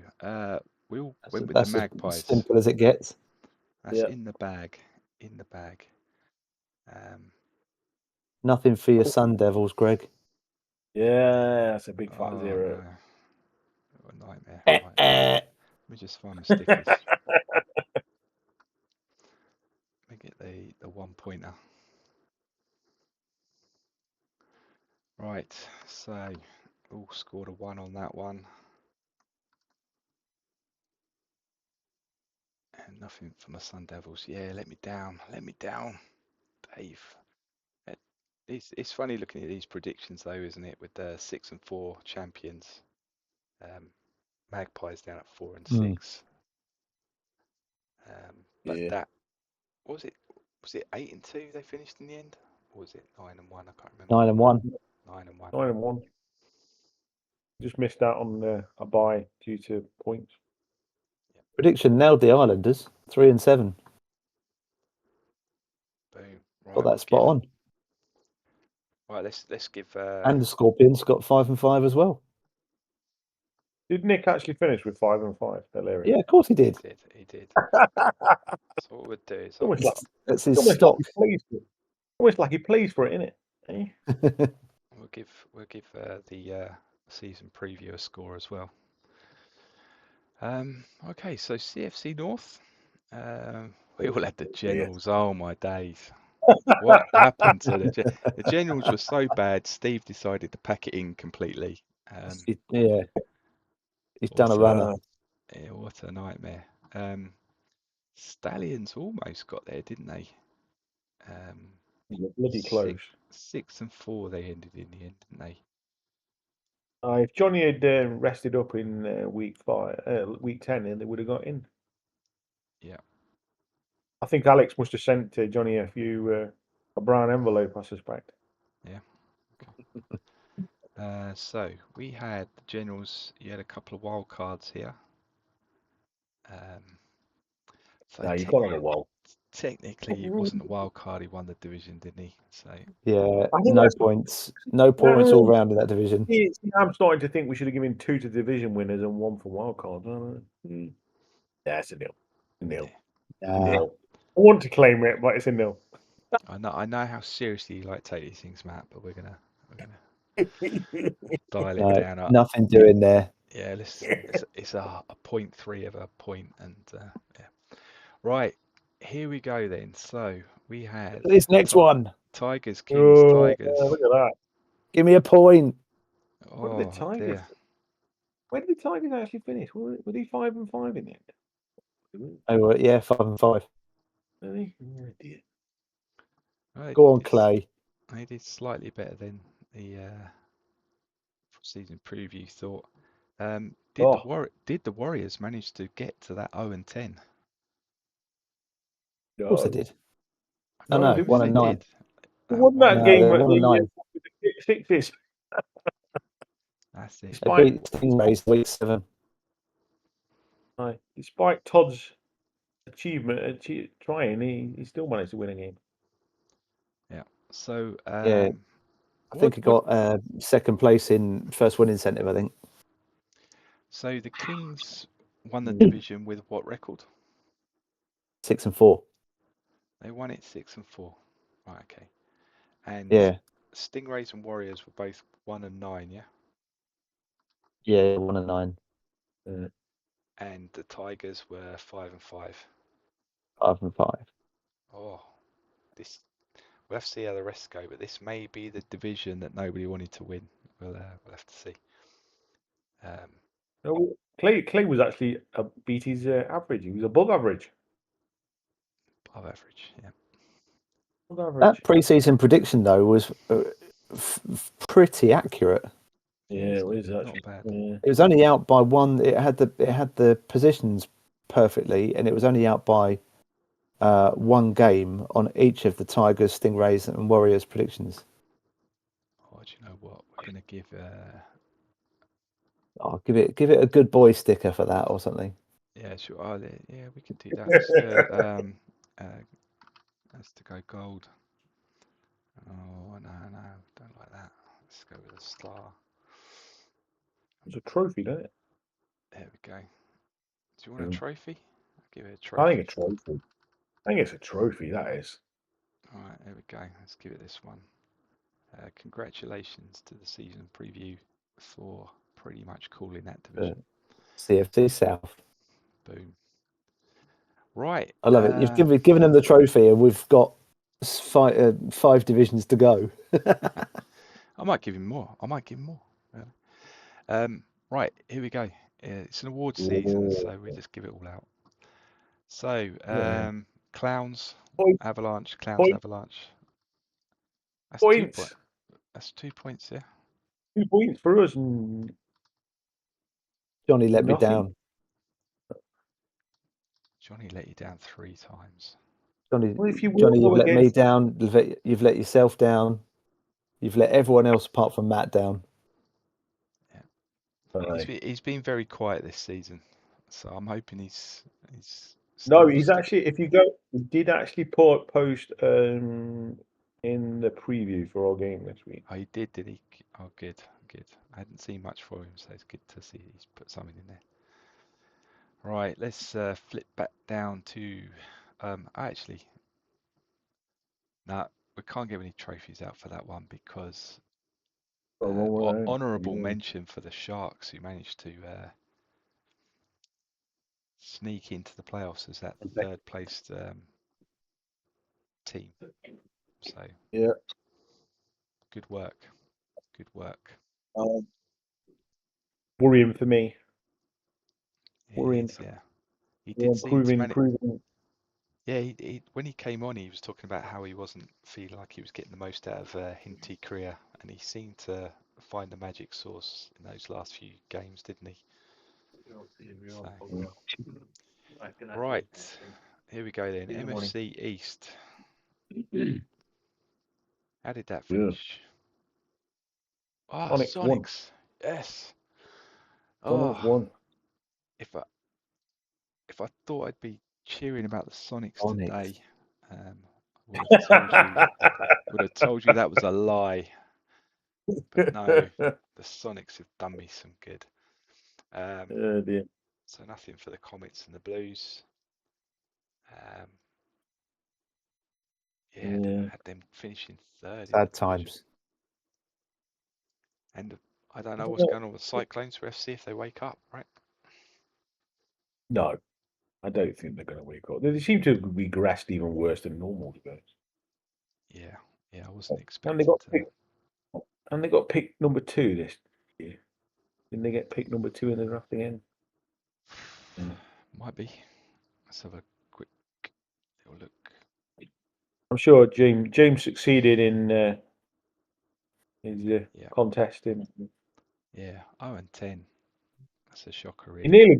we'll win with That's the Magpies. as simple as it gets. That's in the bag. In the bag. Nothing for your Sun Devils, Greg. Yeah, that's a big fat 0. No. What a nightmare. Right. Let me just find my stickers. Let me get the 1-pointer. Right. So all scored a 1 on that one. And nothing for my Sun Devils. Yeah, let me down. Let me down, Dave. It's funny looking at these predictions though, isn't it? With the 6 and 4 champions, Magpies down at 4 and 6. But that was it. Was it 8 and 2 they finished in the end, or was it 9 and 1? I can't remember. 9 and 1. 9 and 1. 9 and 1. Just missed out on a bye due to points. Yep. Prediction nailed the Islanders 3 and 7. Boom. Right. Got that spot on. Right. Let's give. And the Scorpions got 5 and 5 as well. Did Nick actually finish with 5 and 5? Hilarious. Yeah, of course he did. He did. So what we'll do is that's his stock. Almost like he plays for it, isn't it? Eh? We'll give the season preview a score as well. Okay, so CFC North. We all had the Generals. Oh my days! What happened to the Generals? Were so bad. Steve decided to pack it in completely. Yeah, he's done a runner. Yeah, what a nightmare. Stallions almost got there, didn't they? Bloody close. 6 and 4 they ended in the end, didn't they? If Johnny had rested up in week 10, then they would have got in. Yeah. I think Alex must have sent Johnny a brown envelope, I suspect. Yeah. Okay. So we had the Generals. You had a couple of wild cards here. So no, you've got on a wild. Technically, it wasn't a wild card. He won the division, didn't he? So yeah, no points. No points all round in that division. I'm starting to think we should have given 2 to division winners and 1 for wild cards. Yeah, it's a nil. Nil. Nil. I want to claim it, but it's a nil. I know how seriously you like to take these things, Matt, but we're gonna dial it down up. Nothing doing there. Yeah, it's a 0.3 of a point, and yeah. Right, here we go then. So we had this next one. Tigers, Kings, Tigers. Look at that. Give me a point. What did the Tigers? Dear. Where did the Tigers actually finish? Were they 5-5 in the end? Oh, yeah, 5-5. Really? Oh, dear. Right, Go on, Clay. They did slightly better than the season preview thought. Did the Warriors manage to get to that 0-10? Of course they did. No, no, they 1-9. It wasn't that game they at won the 9. with the sixes. That's it. They beat Stingrays week 7. Despite Todd's achievement at trying, he still managed to win a game. Yeah. So Yeah, I think he got second place in first win incentive, I think. So the Kings won the division with what record? 6-4. They won it 6-4. Right, okay. And Yeah. Stingrays and Warriors were both 1-9, yeah? Yeah, 1-9. And the Tigers were 5-5. 5-5. Oh, we'll have to see how the rest go, but this may be the division that nobody wanted to win. We'll have to see. Clay was actually beat his average. He was above average. Above average, yeah. Above average. That pre-season prediction though was pretty accurate. Yeah, it was actually not bad. Yeah. It was only out by one. It had the positions perfectly, and it was only out by one game on each of the Tigers, Stingrays, and Warriors predictions. Oh, do you know what? We're gonna give. I'll give it a good boy sticker for that or something. Yeah, sure. Oh, yeah, we can do that. Let's do has to go gold. Oh no, don't like that. Let's go with a star. It's a trophy, doesn't it? There we go. Do you want a trophy? I'll give it a trophy. I think a trophy. I think it's a trophy. That is. All right, there we go. Let's give it this one. Congratulations to the season preview for pretty much calling that division. CFC South. Boom. Right. I love it. You've given them the trophy, and we've got 5 divisions to go. I might give him more. Right, here we go. It's an award season, so we just give it all out. So, Clowns, Avalanche, Clowns, Avalanche. That's points. 2 points. That's 2 points, yeah. 2 points for us. Johnny let me down. Johnny let you down 3 times. Johnny, you've let me down. You've let yourself down. You've let everyone else apart from Matt down. Yeah. He's been very quiet this season, so I'm hoping he's. No, he's actually. If you go, he did actually post in the preview for our game this week. Oh, he did he? Oh, good. I hadn't seen much for him, so it's good to see he's put something in there. Right, let's flip back down to. Actually, no, we can't give any trophies out for that one because honourable mention for the Sharks, who managed to sneak into the playoffs as that third placed team. So yeah, good work. Worrying for me. Worrying. Yeah, he did seem to manage. Yeah, when he came on, he was talking about how he wasn't feeling like he was getting the most out of Hinty Korea, and he seemed to find the magic sauce in those last few games, didn't he? So, right, here we go then. MFC East. How did that finish? Ah, Sonics. Won. Yes. Sonics won. If I thought I'd be cheering about the Sonics today, would have told you that was a lie. But no, the Sonics have done me some good. Dear. So nothing for the Comets and the Blues. Had them finishing third. Sad times. And I don't know what's going on with Cyclones for FC if they wake up, right? No, I don't think they're going to wake up. They seem to have regressed even worse than normal, to be honest. Yeah, I wasn't expecting And they got picked number 2 this year. Didn't they get picked number 2 in the draft again? Yeah. Might be. Let's have a quick little look. I'm sure James succeeded in his contest. Yeah, 0-10. That's a shocker, really.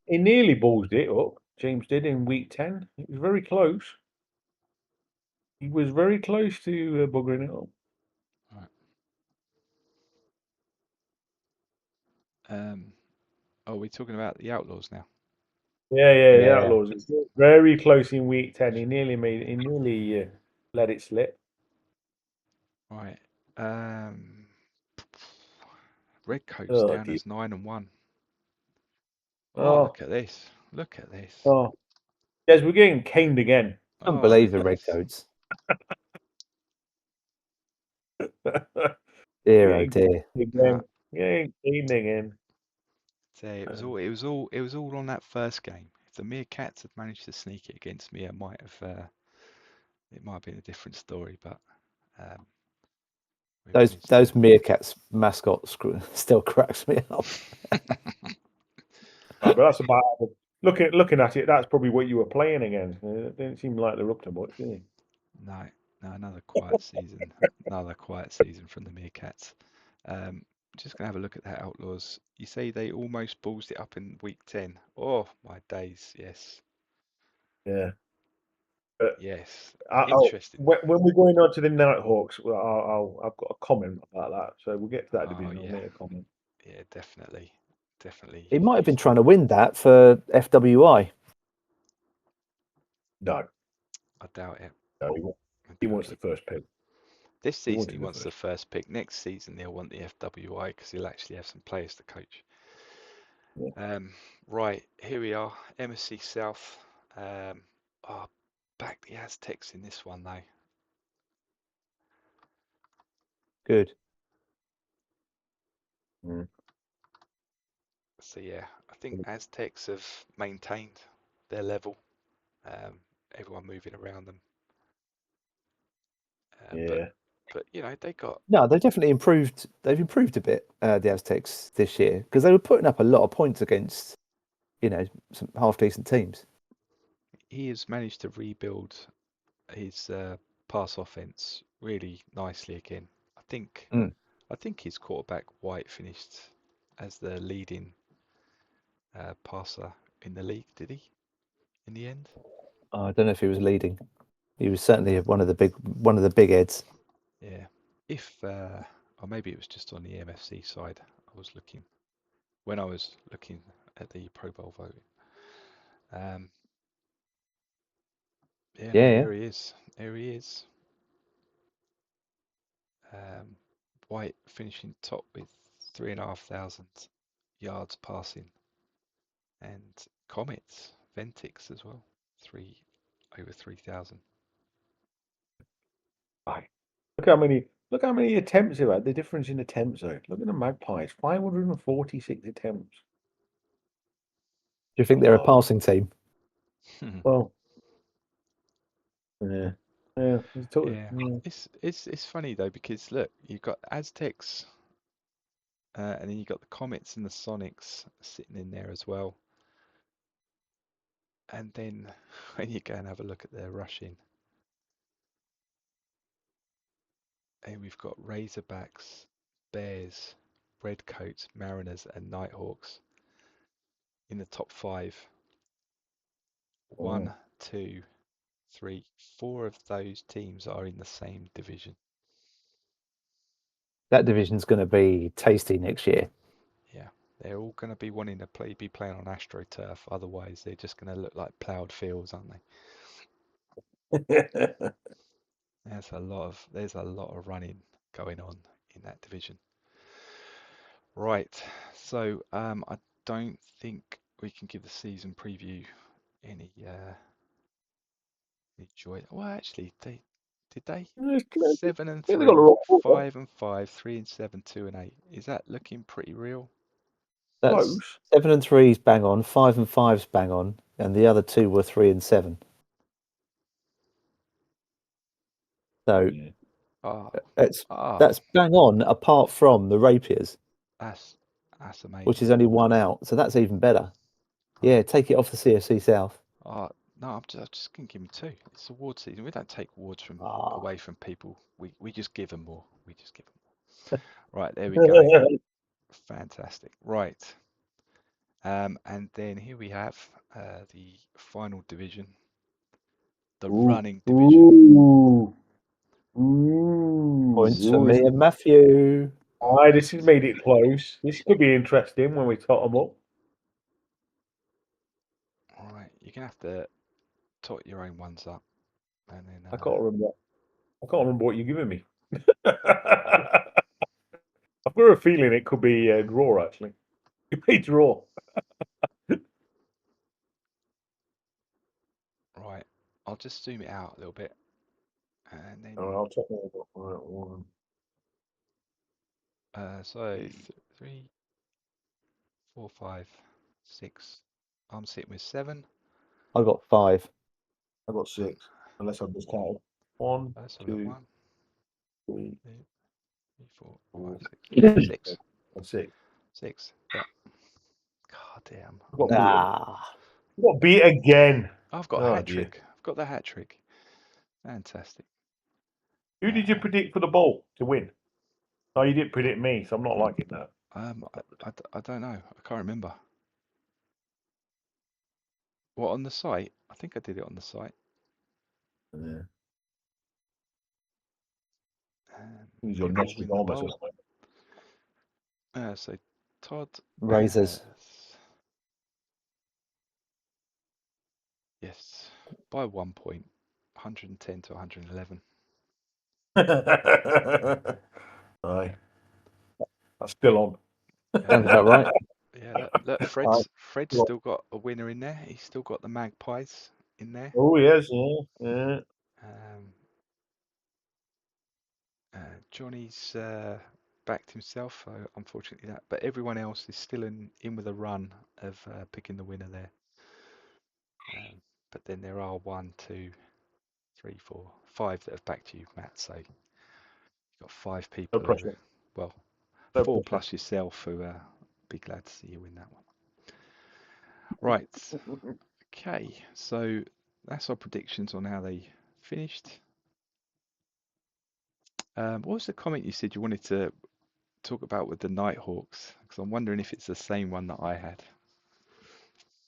He nearly ballsed it up. James did in week 10. It was very close. He was very close to buggering it up. Right. Are we talking about the Outlaws now? Yeah, the Outlaws. Very close in week 10. He nearly let it slip. Right. Redcoats down as 9-1. Oh, look at this. Look at this. Oh, yes, we're getting caned again. Can't believe the Redcoats. Dear, oh dear. Again. Yeah, caned again. It was all on that first game. If the Meerkats had managed to sneak it against me, it might have been a different story. But those Meerkats mascots still cracks me up. But that's about looking at it. That's probably what you were playing against. It didn't seem like they're up to much, did it? No, another quiet season. Another quiet season from the Meerkats. Just gonna have a look at that Outlaws. You say they almost ballsed it up in week 10. Oh my days, yes. Yeah. Yes. Interesting. When we're going on to the Nighthawks, I've got a comment about that. So we'll get to that division. I'll make a comment. Yeah, definitely. He might have been trying to win that for FWI. No. I doubt it. No, he wants the first pick. This season he wants the first pick. Next season he'll want the FWI because he'll actually have some players to coach. Yeah. Right, here we are. MSC South. Back the Aztecs in this one though. Good. So yeah, I think Aztecs have maintained their level. Everyone moving around them. But you know, they've definitely improved. They've improved a bit, the Aztecs this year, because they were putting up a lot of points against, some half decent teams. He has managed to rebuild his pass offense really nicely again. I think his quarterback White finished as the leading passer in the league. Did he? In the end? I don't know if he was leading. He was certainly one of the big heads. Yeah. Or maybe it was just on the MFC side. I was looking at the Pro Bowl voting. Here he is. Here he is. White finishing top with 3,500 yards passing, and Comets, Ventix as well, over 3,000. Right. Look how many attempts they had. The difference in attempts, though. Look at the Magpies, 546 attempts. Do you think they're a passing team? Well, yeah. It's funny though, because look, you've got Aztecs, and then you've got the Comets and the Sonics sitting in there as well. And then when you go and have a look at their rushing, and we've got Razorbacks, Bears, Redcoats, Mariners, and Nighthawks in the top 5. 1, 2, 3, 4 of those teams are in the same division. That division's going to be tasty next year. Yeah, they're all going to be wanting to be playing on AstroTurf. Otherwise, they're just going to look like ploughed fields, aren't they? There's a lot of running going on in that division. Right, so I don't think we can give the season preview any joy. Well, actually, did they? 7-3, 5-5, 3-7, 2-8. Is that looking pretty real? That's 7-3 is bang on, 5-5 is bang on, and the other 2 were 3-7. So Oh, That's bang on. Apart from the rapiers, that's amazing. which is only one out, so that's even better. Yeah, take it off the CFC South. No, I'm just gonna give them 2. It's award season. We don't take awards from away from people. We just give them more. We just give them more. Right, there we go. Fantastic. Right. And then here we have the final division, the running division. Points for me and Matthew. Aye, this has made it close. This could be interesting when we tot them up. All right, you're gonna have to tot your own ones up, and then I can't remember what you're giving me. I've got a feeling it could be a draw. Actually, you may draw. right. I'll just zoom it out a little bit, and then I'll top them up. Right, so 3, 4, 5, 6. I'm sitting with 7. I got 5. I got 6, unless I've just counted. 1, So 2, 1, 3, 4, 4, 5, 6. 6. 6. 6. Yeah. God damn. You got beat again. I've got a hat trick. I've got the hat trick. Fantastic. Who did you predict for the bowl to win? No, you didn't predict me, so I'm not liking that. I don't know. I can't remember. What, on the site? I think I did it on the site. Yeah. Who's your next win the bowl? So Todd Razors. Yes, by 1 point, 110 to 111. Aye, that's still on. Sounds about right. Yeah, look, Fred's still got a winner in there. He's still got the Magpies in there. Oh yes, yeah. Johnny's backed himself, so unfortunately that. But everyone else is still in with a run of picking the winner there. But then there are 1, 2, 3, 4, 5 that have backed you, Matt. So you've got 5 people. No pressure. Well, no 4 pressure. plus yourself who be glad to see you win that one. Right. Okay. So that's our predictions on how they finished. What was the comment you said you wanted to talk about with the Nighthawks? Because I'm wondering if it's the same one that I had.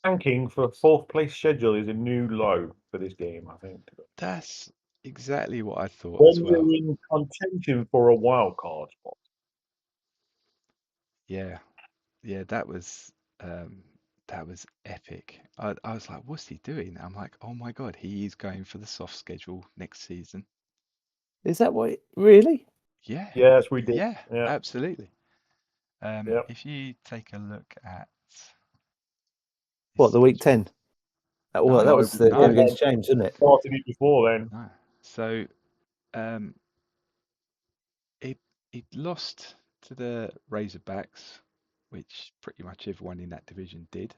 Ranking for 4th place schedule is a new low for this game, I think. That's exactly what I thought as well. When you're in contention for a wild card spot. Yeah, that was epic. I was like, what's he doing? I'm like, oh my God, he is going for the soft schedule next season. Is that what? Really? Yeah. Yes, we did. Yeah, absolutely. Yep. If you take a look at what, the week 10? Well, that was the game against James, isn't it? Started it before then. No. So he lost to the Razorbacks, which pretty much everyone in that division did.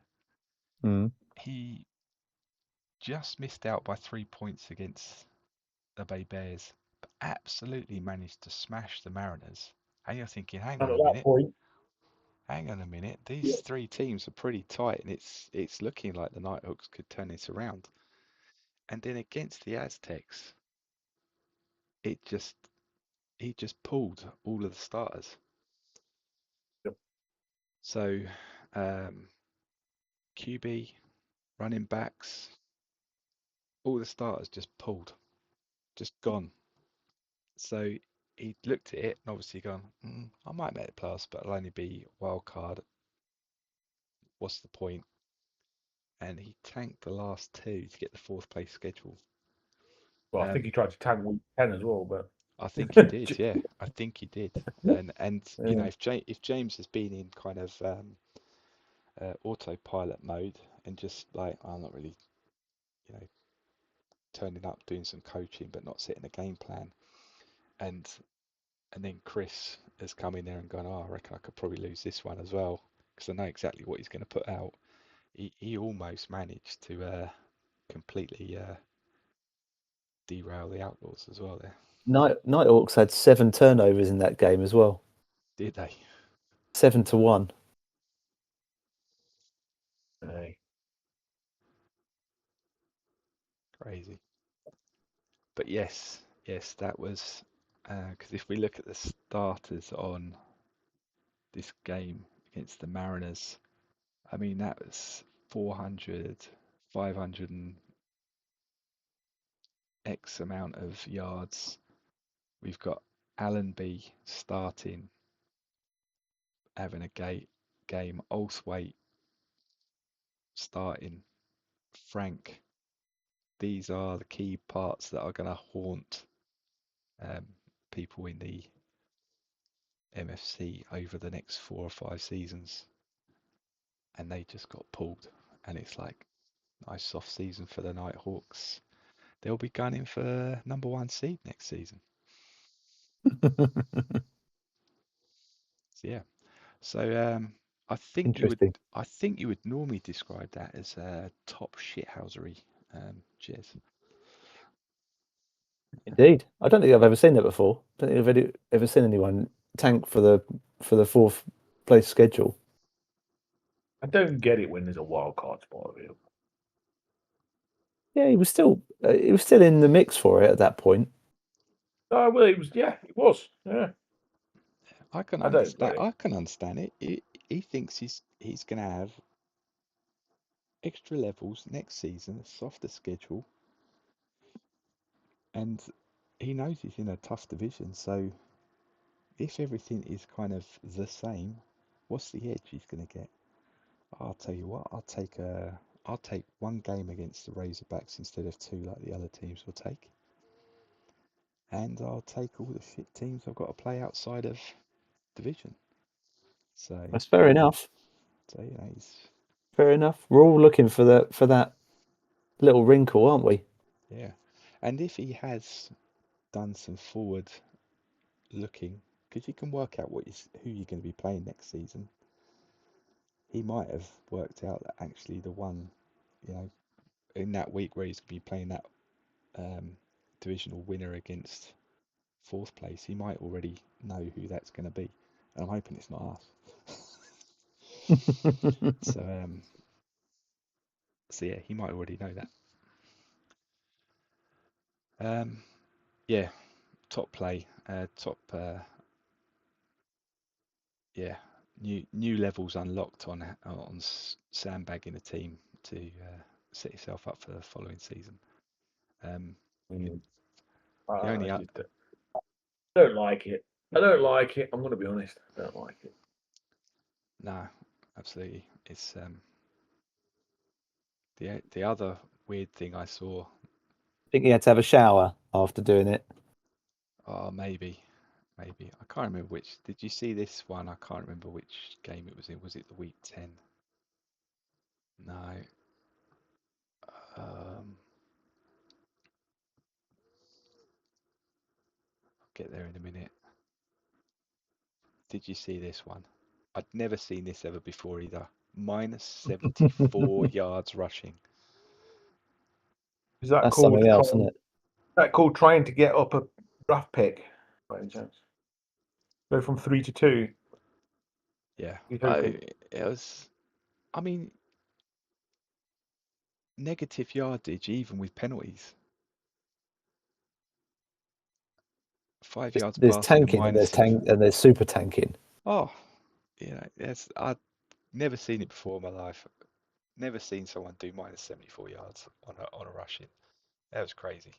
He just missed out by 3 points against the Bay Bears, but absolutely managed to smash the Mariners. And you're thinking, hang on a minute, these 3 teams are pretty tight, and it's looking like the Nighthawks could turn this around. And then against the Aztecs, he just pulled all of the starters. Yep. So QB, running backs, all the starters just pulled, just gone. So he looked at it and obviously gone, I might make the playoffs, but I'll only be wild card. What's the point? And he tanked the last 2 to get the 4th place schedule. Well, I think he tried to tank week 10 as well, but I think he did. Yeah, I think he did. And yeah. You know, if James has been in kind of autopilot mode and just like, I'm not really, you know, turning up, doing some coaching, but not setting a game plan, and then Chris has come in there and gone, I reckon I could probably lose this one as well because I know exactly what he's going to put out. He almost managed to completely derail the Outlaws as well there. Nighthawks had 7 turnovers in that game as well. Did they? 7-1. Crazy. But yes, that was because if we look at the starters on this game against the Mariners, I mean that was 400, 500 and X amount of yards. We've got Allenby starting, having a game. Olthwaite starting. Frank. These are the key parts that are going to haunt people in the MFC over the next 4 or 5 seasons, and they just got pulled. And it's like nice soft season for the Nighthawks. They'll be gunning for number 1 seed next season. So, yeah. So I think you would normally describe that as top shithousery, Jez. Indeed, I don't think I've ever seen that before. I don't think I've ever seen anyone tank for the 4th place schedule. I don't get it when there's a wild card spot available. Yeah, he was still in the mix for it at that point. Oh well, it was. Yeah, it was. Yeah, I can understand it. He thinks he's going to have extra levels next season, a softer schedule, and he knows he's in a tough division. So if everything is kind of the same, what's the edge he's going to get? I'll tell you what, I'll take 1 game against the Razorbacks instead of 2 like the other teams will take. And I'll take all the shit teams I've got to play outside of division. So that's fair enough. So fair enough. We're all looking for that little wrinkle, aren't we? Yeah. And if he has done some forward looking, because you can work out who you're going to be playing next season, he might have worked out that actually the one, in that week where he's going to be playing that divisional winner against 4th place, he might already know who that's going to be. And I'm hoping it's not us. So yeah, he might already know that. Yeah, top play, new levels unlocked on sandbagging a team to set yourself up for the following season. I don't like it. I'm going to be honest. I don't like it. No, absolutely. It's the other weird thing I saw. I think he had to have a shower after doing it. Oh, maybe. I can't remember which. Did you see this one? I can't remember which game it was in. Was it the week 10? No. I'll get there in a minute. Did you see this one? I'd never seen this ever before either. Minus 74 yards rushing. Is that That's called something else, isn't it? Is that called trying to get up a draft pick by any chance? Go from 3 to 2. Yeah, it was. I mean, negative yardage even with penalties. 5 yards there's passing tanking and there's super tanking. Oh, I've never seen it before in my life. Never seen someone do minus 74 yards on a rushing. That was crazy.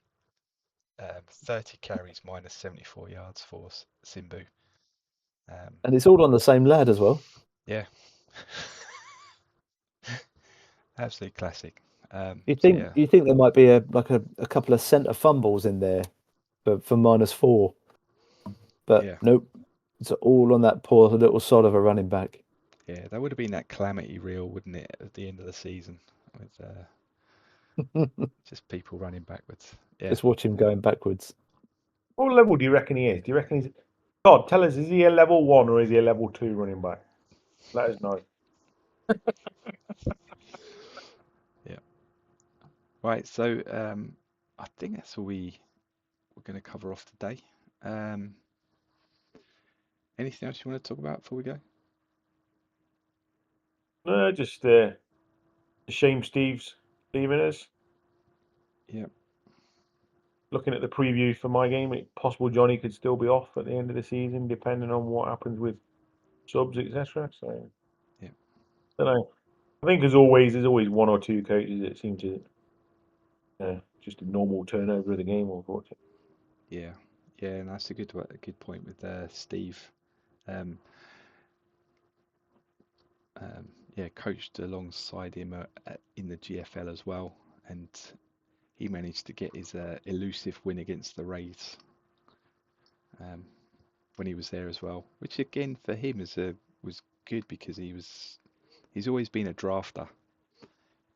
30 carries minus 74 yards for Simbu. And it's all on the same lad as well. Yeah. Absolute classic. You think there might be a couple of centre fumbles in there for -4, but yeah. Nope, it's all on that poor little sod of a running back. Yeah, that would have been that calamity reel, wouldn't it, at the end of the season with just people running backwards. Yeah. Just watch him going backwards. What level do you reckon he is? Do you reckon he's... God, tell us, is he a level 1 or is he a level 2 running back? Let us know. Yeah. Right, so I think that's all we're we're going to cover off today. Anything else you want to talk about before we go? No, just a shame Steve's leaving us. Yep. Looking at the preview for my game, it's possible Johnny could still be off at the end of the season, depending on what happens with subs, etc. So, yeah, I don't know. I think as always, there's always one or two coaches that seem to just a normal turnover of the game, unfortunately. Yeah, and that's a good point with Steve. Coached alongside him in the GFL as well, and he managed to get his elusive win against the Rays when he was there as well, which again for him was good because he's always been a drafter.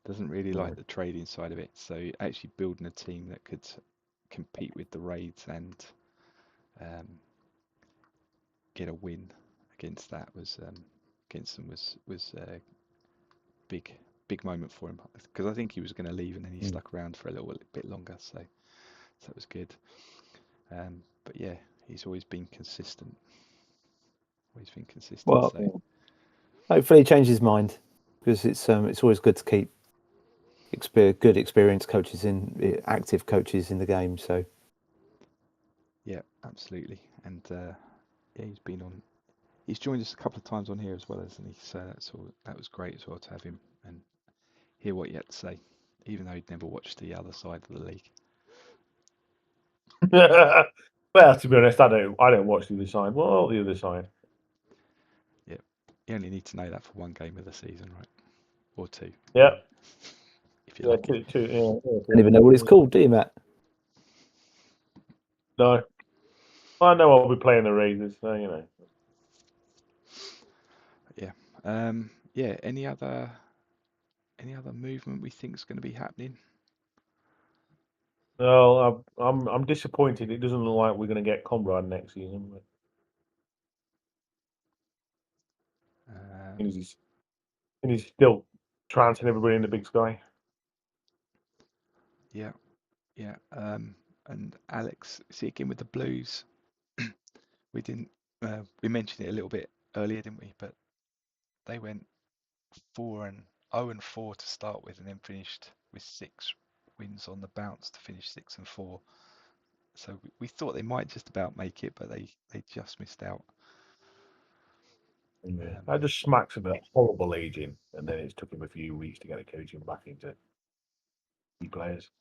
Doesn't really like the trading side of it, so actually building a team that could compete with the Raids and get a win against that against them was a big moment for him, because I think he was going to leave and then he stuck around for a little bit longer, so that was good. But yeah, he's always been consistent. Well, so hopefully he changes his mind, because it's always good to keep good experienced coaches active coaches in the game. So yeah, absolutely. And he's joined us a couple of times on here as well, hasn't he? So that was great as well to have him and hear what he had to say, even though he'd never watched the other side of the league. Well, to be honest, I don't watch the other side. Well, the other side. Yeah, you only need to know that for one game of the season, right? Or two. Yeah. If you like. Two. Don't even know what it's called, do you, Matt? No. I know I'll be playing the Raiders, so you know. Yeah. Any other movement we think is going to be happening? Well, I'm disappointed. It doesn't look like we're going to get Conrad next season. But he's still trouncing everybody in the Big Sky. Yeah. And Alex, see again with the Blues. We didn't. We mentioned it a little bit earlier, didn't we? But they went 0-4 to start with, and then finished with 6 wins on the bounce to finish 6-4. So we thought they might just about make it, but they just missed out. Yeah. That just smacks of a horrible aging, and then it's took him a few weeks to get a coaching back into key players.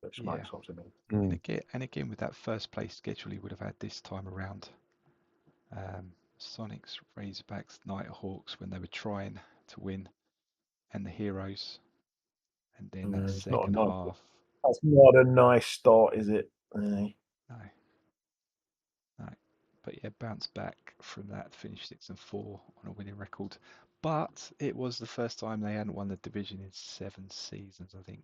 That smacks of me. And again, with that first place schedule he would have had this time around, Sonics, Razorbacks, Nighthawks when they were trying to win, and the Heroes, and then that second half. That's not a nice start, is it? No. But yeah, bounced back from that, finished 6-4 on a winning record. But it was the first time they hadn't won the division in 7 seasons, I think.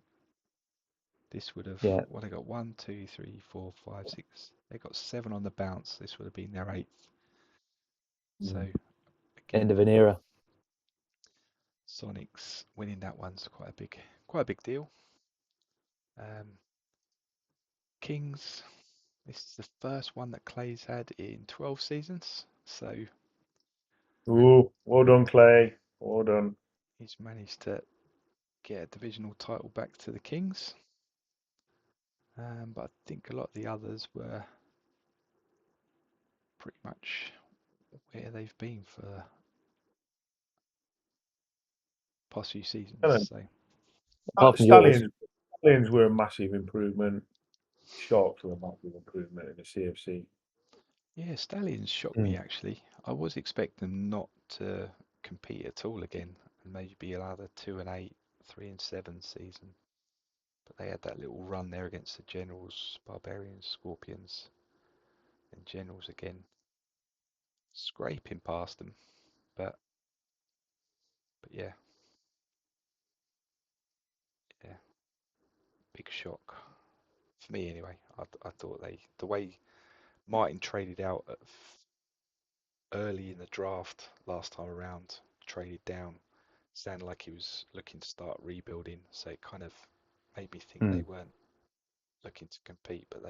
This would have, they got 1, 2, 3, 4, 5, 6. They got 7 on the bounce. This would have been their 8th. So again, end of an era. Sonics winning that one's quite a big deal. Kings, this is the first one that Clay's had in 12 seasons. So, ooh, well done, Clay. Well done. He's managed to get a divisional title back to the Kings. But I think a lot of the others were pretty much where they've been for the past few seasons. So, Stallions were a massive improvement. Sharks were a massive improvement in the CFC. Yeah, Stallions shocked me actually. I was expecting them not to compete at all again, and maybe another 2-8, 3-7 season. But they had that little run there against the Generals, Barbarians, Scorpions, and Generals again, scraping past them. But yeah, big shock for me anyway. I thought the way Martin traded out early in the draft last time around, traded down, sounded like he was looking to start rebuilding. So it kind of made me think they weren't looking to compete, but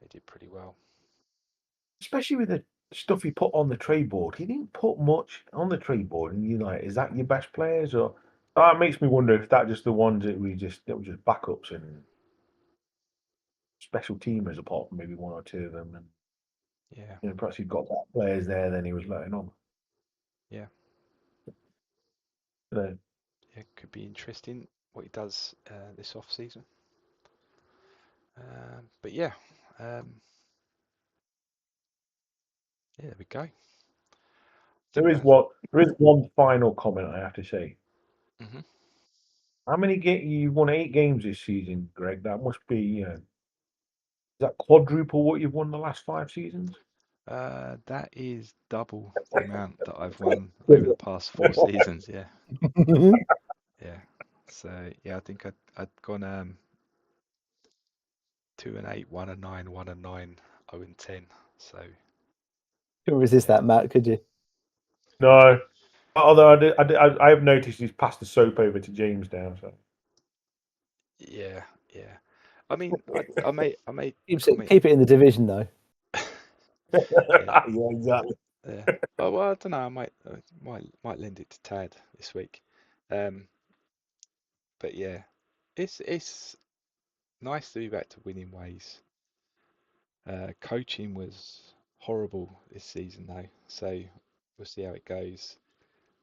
They did pretty well. Especially with the stuff he put on the trade board. He didn't put much on the trade board, and you're like, is that your best players? Or that makes me wonder if that just the ones that were just backups and special teamers, apart from maybe one or two of them. And Yeah. perhaps he'd got that players there, then he was letting on. Yeah. So, Yeah, could be interesting what he does this off season. But yeah, there we go. there is one final comment I have to say. Mm-hmm. How many you've won 8 games this season, Greg? That must be is that quadruple what you've won the last 5 seasons? That is double the amount that I've won over the past 4 seasons. Yeah, yeah. So yeah, I think I'd gone 2-8, 1-9, 1-9, 0-10. So Couldn't resist that, Matt, could you? No. Although I have noticed he's passed the soap over to James now. So yeah, yeah. I mean, I made Keep it in the division, though. Yeah, yeah, exactly. yeah. Oh well, I don't know. I might lend it to Tad this week. But yeah, it's nice to be back to winning ways. Coaching was horrible this season though, so we'll see how it goes.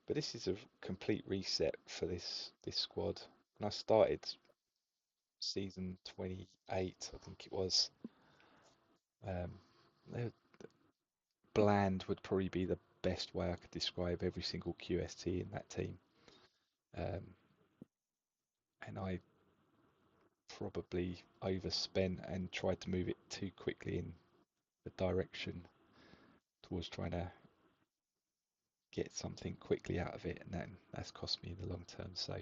But this is a complete reset for this squad. When I started season 28, I think it was, um, bland would probably be the best way I could describe every single QST in that team. And I probably overspent and tried to move it too quickly in the direction towards trying to get something quickly out of it, and then that's cost me in the long term. So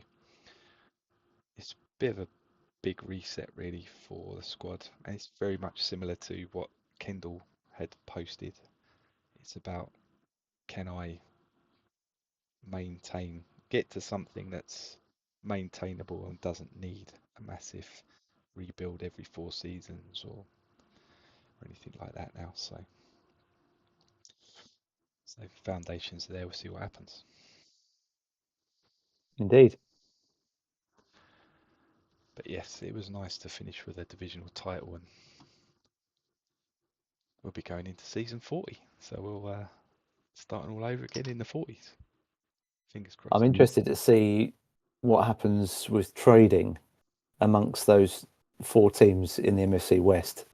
it's a bit of a big reset really for the squad, and it's very much similar to what Kendall had posted. It's about, can I get to something that's maintainable and doesn't need a massive rebuild every 4 seasons or anything like that now. So foundations are there. We'll see what happens. Indeed. But yes, it was nice to finish with a divisional title, and we'll be going into season 40. So we'll starting all over again in the 40s. Fingers crossed. I'm interested to see what happens with trading amongst those 4 teams in the MFC West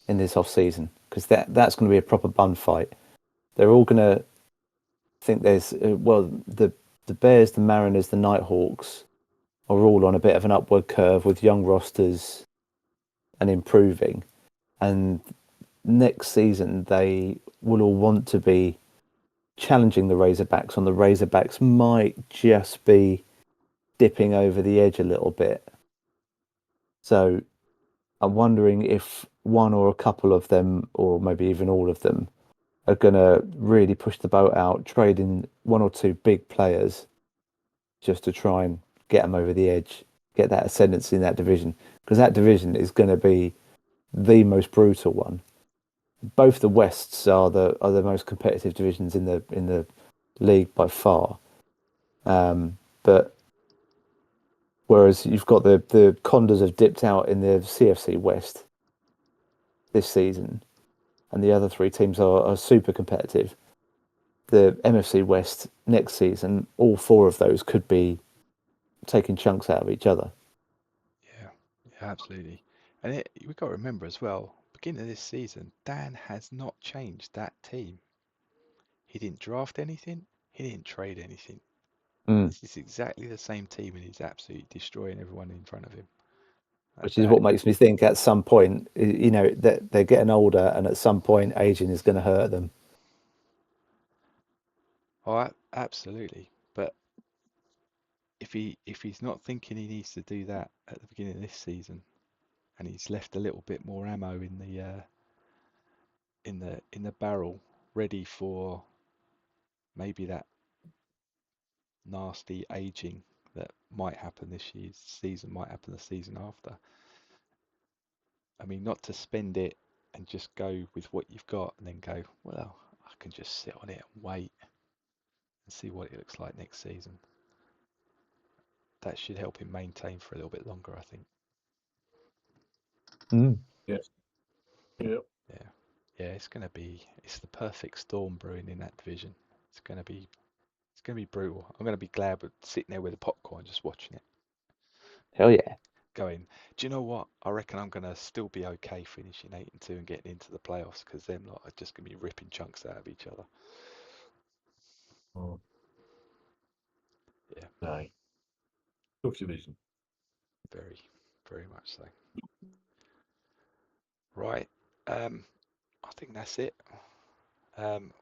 in this off season, because that's going to be a proper bun fight. They're all going to think there's the Bears, the Mariners, the Nighthawks are all on a bit of an upward curve with young rosters and improving. And next season, they will all want to be challenging the Razorbacks on. The Razorbacks might just be dipping over the edge a little bit. So I'm wondering if one or a couple of them, or maybe even all of them, are going to really push the boat out, trading 1 or 2 big players just to try and get them over the edge, get that ascendancy in that division, because that division is going to be the most brutal one. Both the Wests are the most competitive divisions in the league by far, but whereas you've got the Condors have dipped out in the CFC West this season, and the other 3 teams are super competitive. The MFC West next season, all 4 of those could be taking chunks out of each other. Yeah, absolutely. And we've got to remember as well, beginning of this season, Dan has not changed that team. He didn't draft anything. He didn't trade anything. This is exactly the same team, and he's absolutely destroying everyone in front of him. Which is what makes me think at some point, that they're getting older, and at some point, aging is going to hurt them. Oh, absolutely. But if he's not thinking he needs to do that at the beginning of this season, and he's left a little bit more ammo in the barrel, ready for maybe that nasty aging that might happen this year's season, might happen the season after. I mean, not to spend it and just go with what you've got, and then go, well, I can just sit on it and wait and see what it looks like next season. That should help him maintain for a little bit longer, I think. Yes. Yeah. Yeah. It's the perfect storm brewing in that division. It's gonna be brutal. I'm gonna be glad with sitting there with a popcorn just watching it. Hell yeah. Going, do you know what? I reckon I'm gonna still be okay finishing 8-2 and getting into the playoffs, because them lot are just gonna be ripping chunks out of each other. Oh. Yeah. No. Tough division. Very, very much so. Right. I think that's it.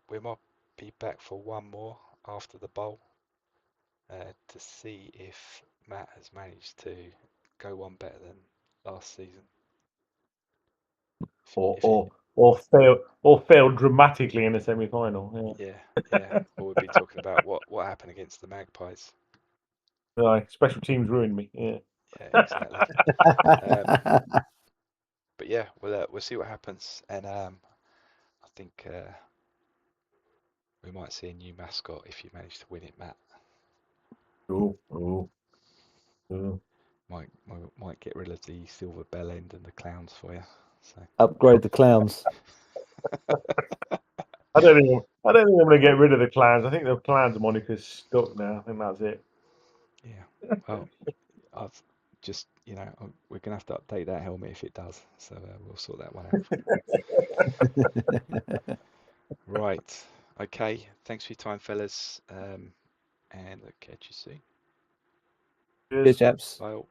We might be back for one more after the bowl to see if Matt has managed to go one better than last season. Or failed dramatically in the semi-final. Yeah. Or we'll be talking about what happened against the Magpies. Right, special teams ruined me. Yeah. Yeah, exactly. But yeah, we'll see what happens, and I think we might see a new mascot if you manage to win it, Matt. Oh. Might get rid of the silver bell end and the clowns for you. So upgrade the clowns. I don't think I'm going to get rid of the clowns. I think the clowns moniker's stuck now. I think that's it. Yeah. Well, I've just we're gonna have to update that helmet if it does. So we'll sort that one out. Right. Okay. Thanks for your time, fellas. And I'll catch you soon. Cheers, chaps. Bye.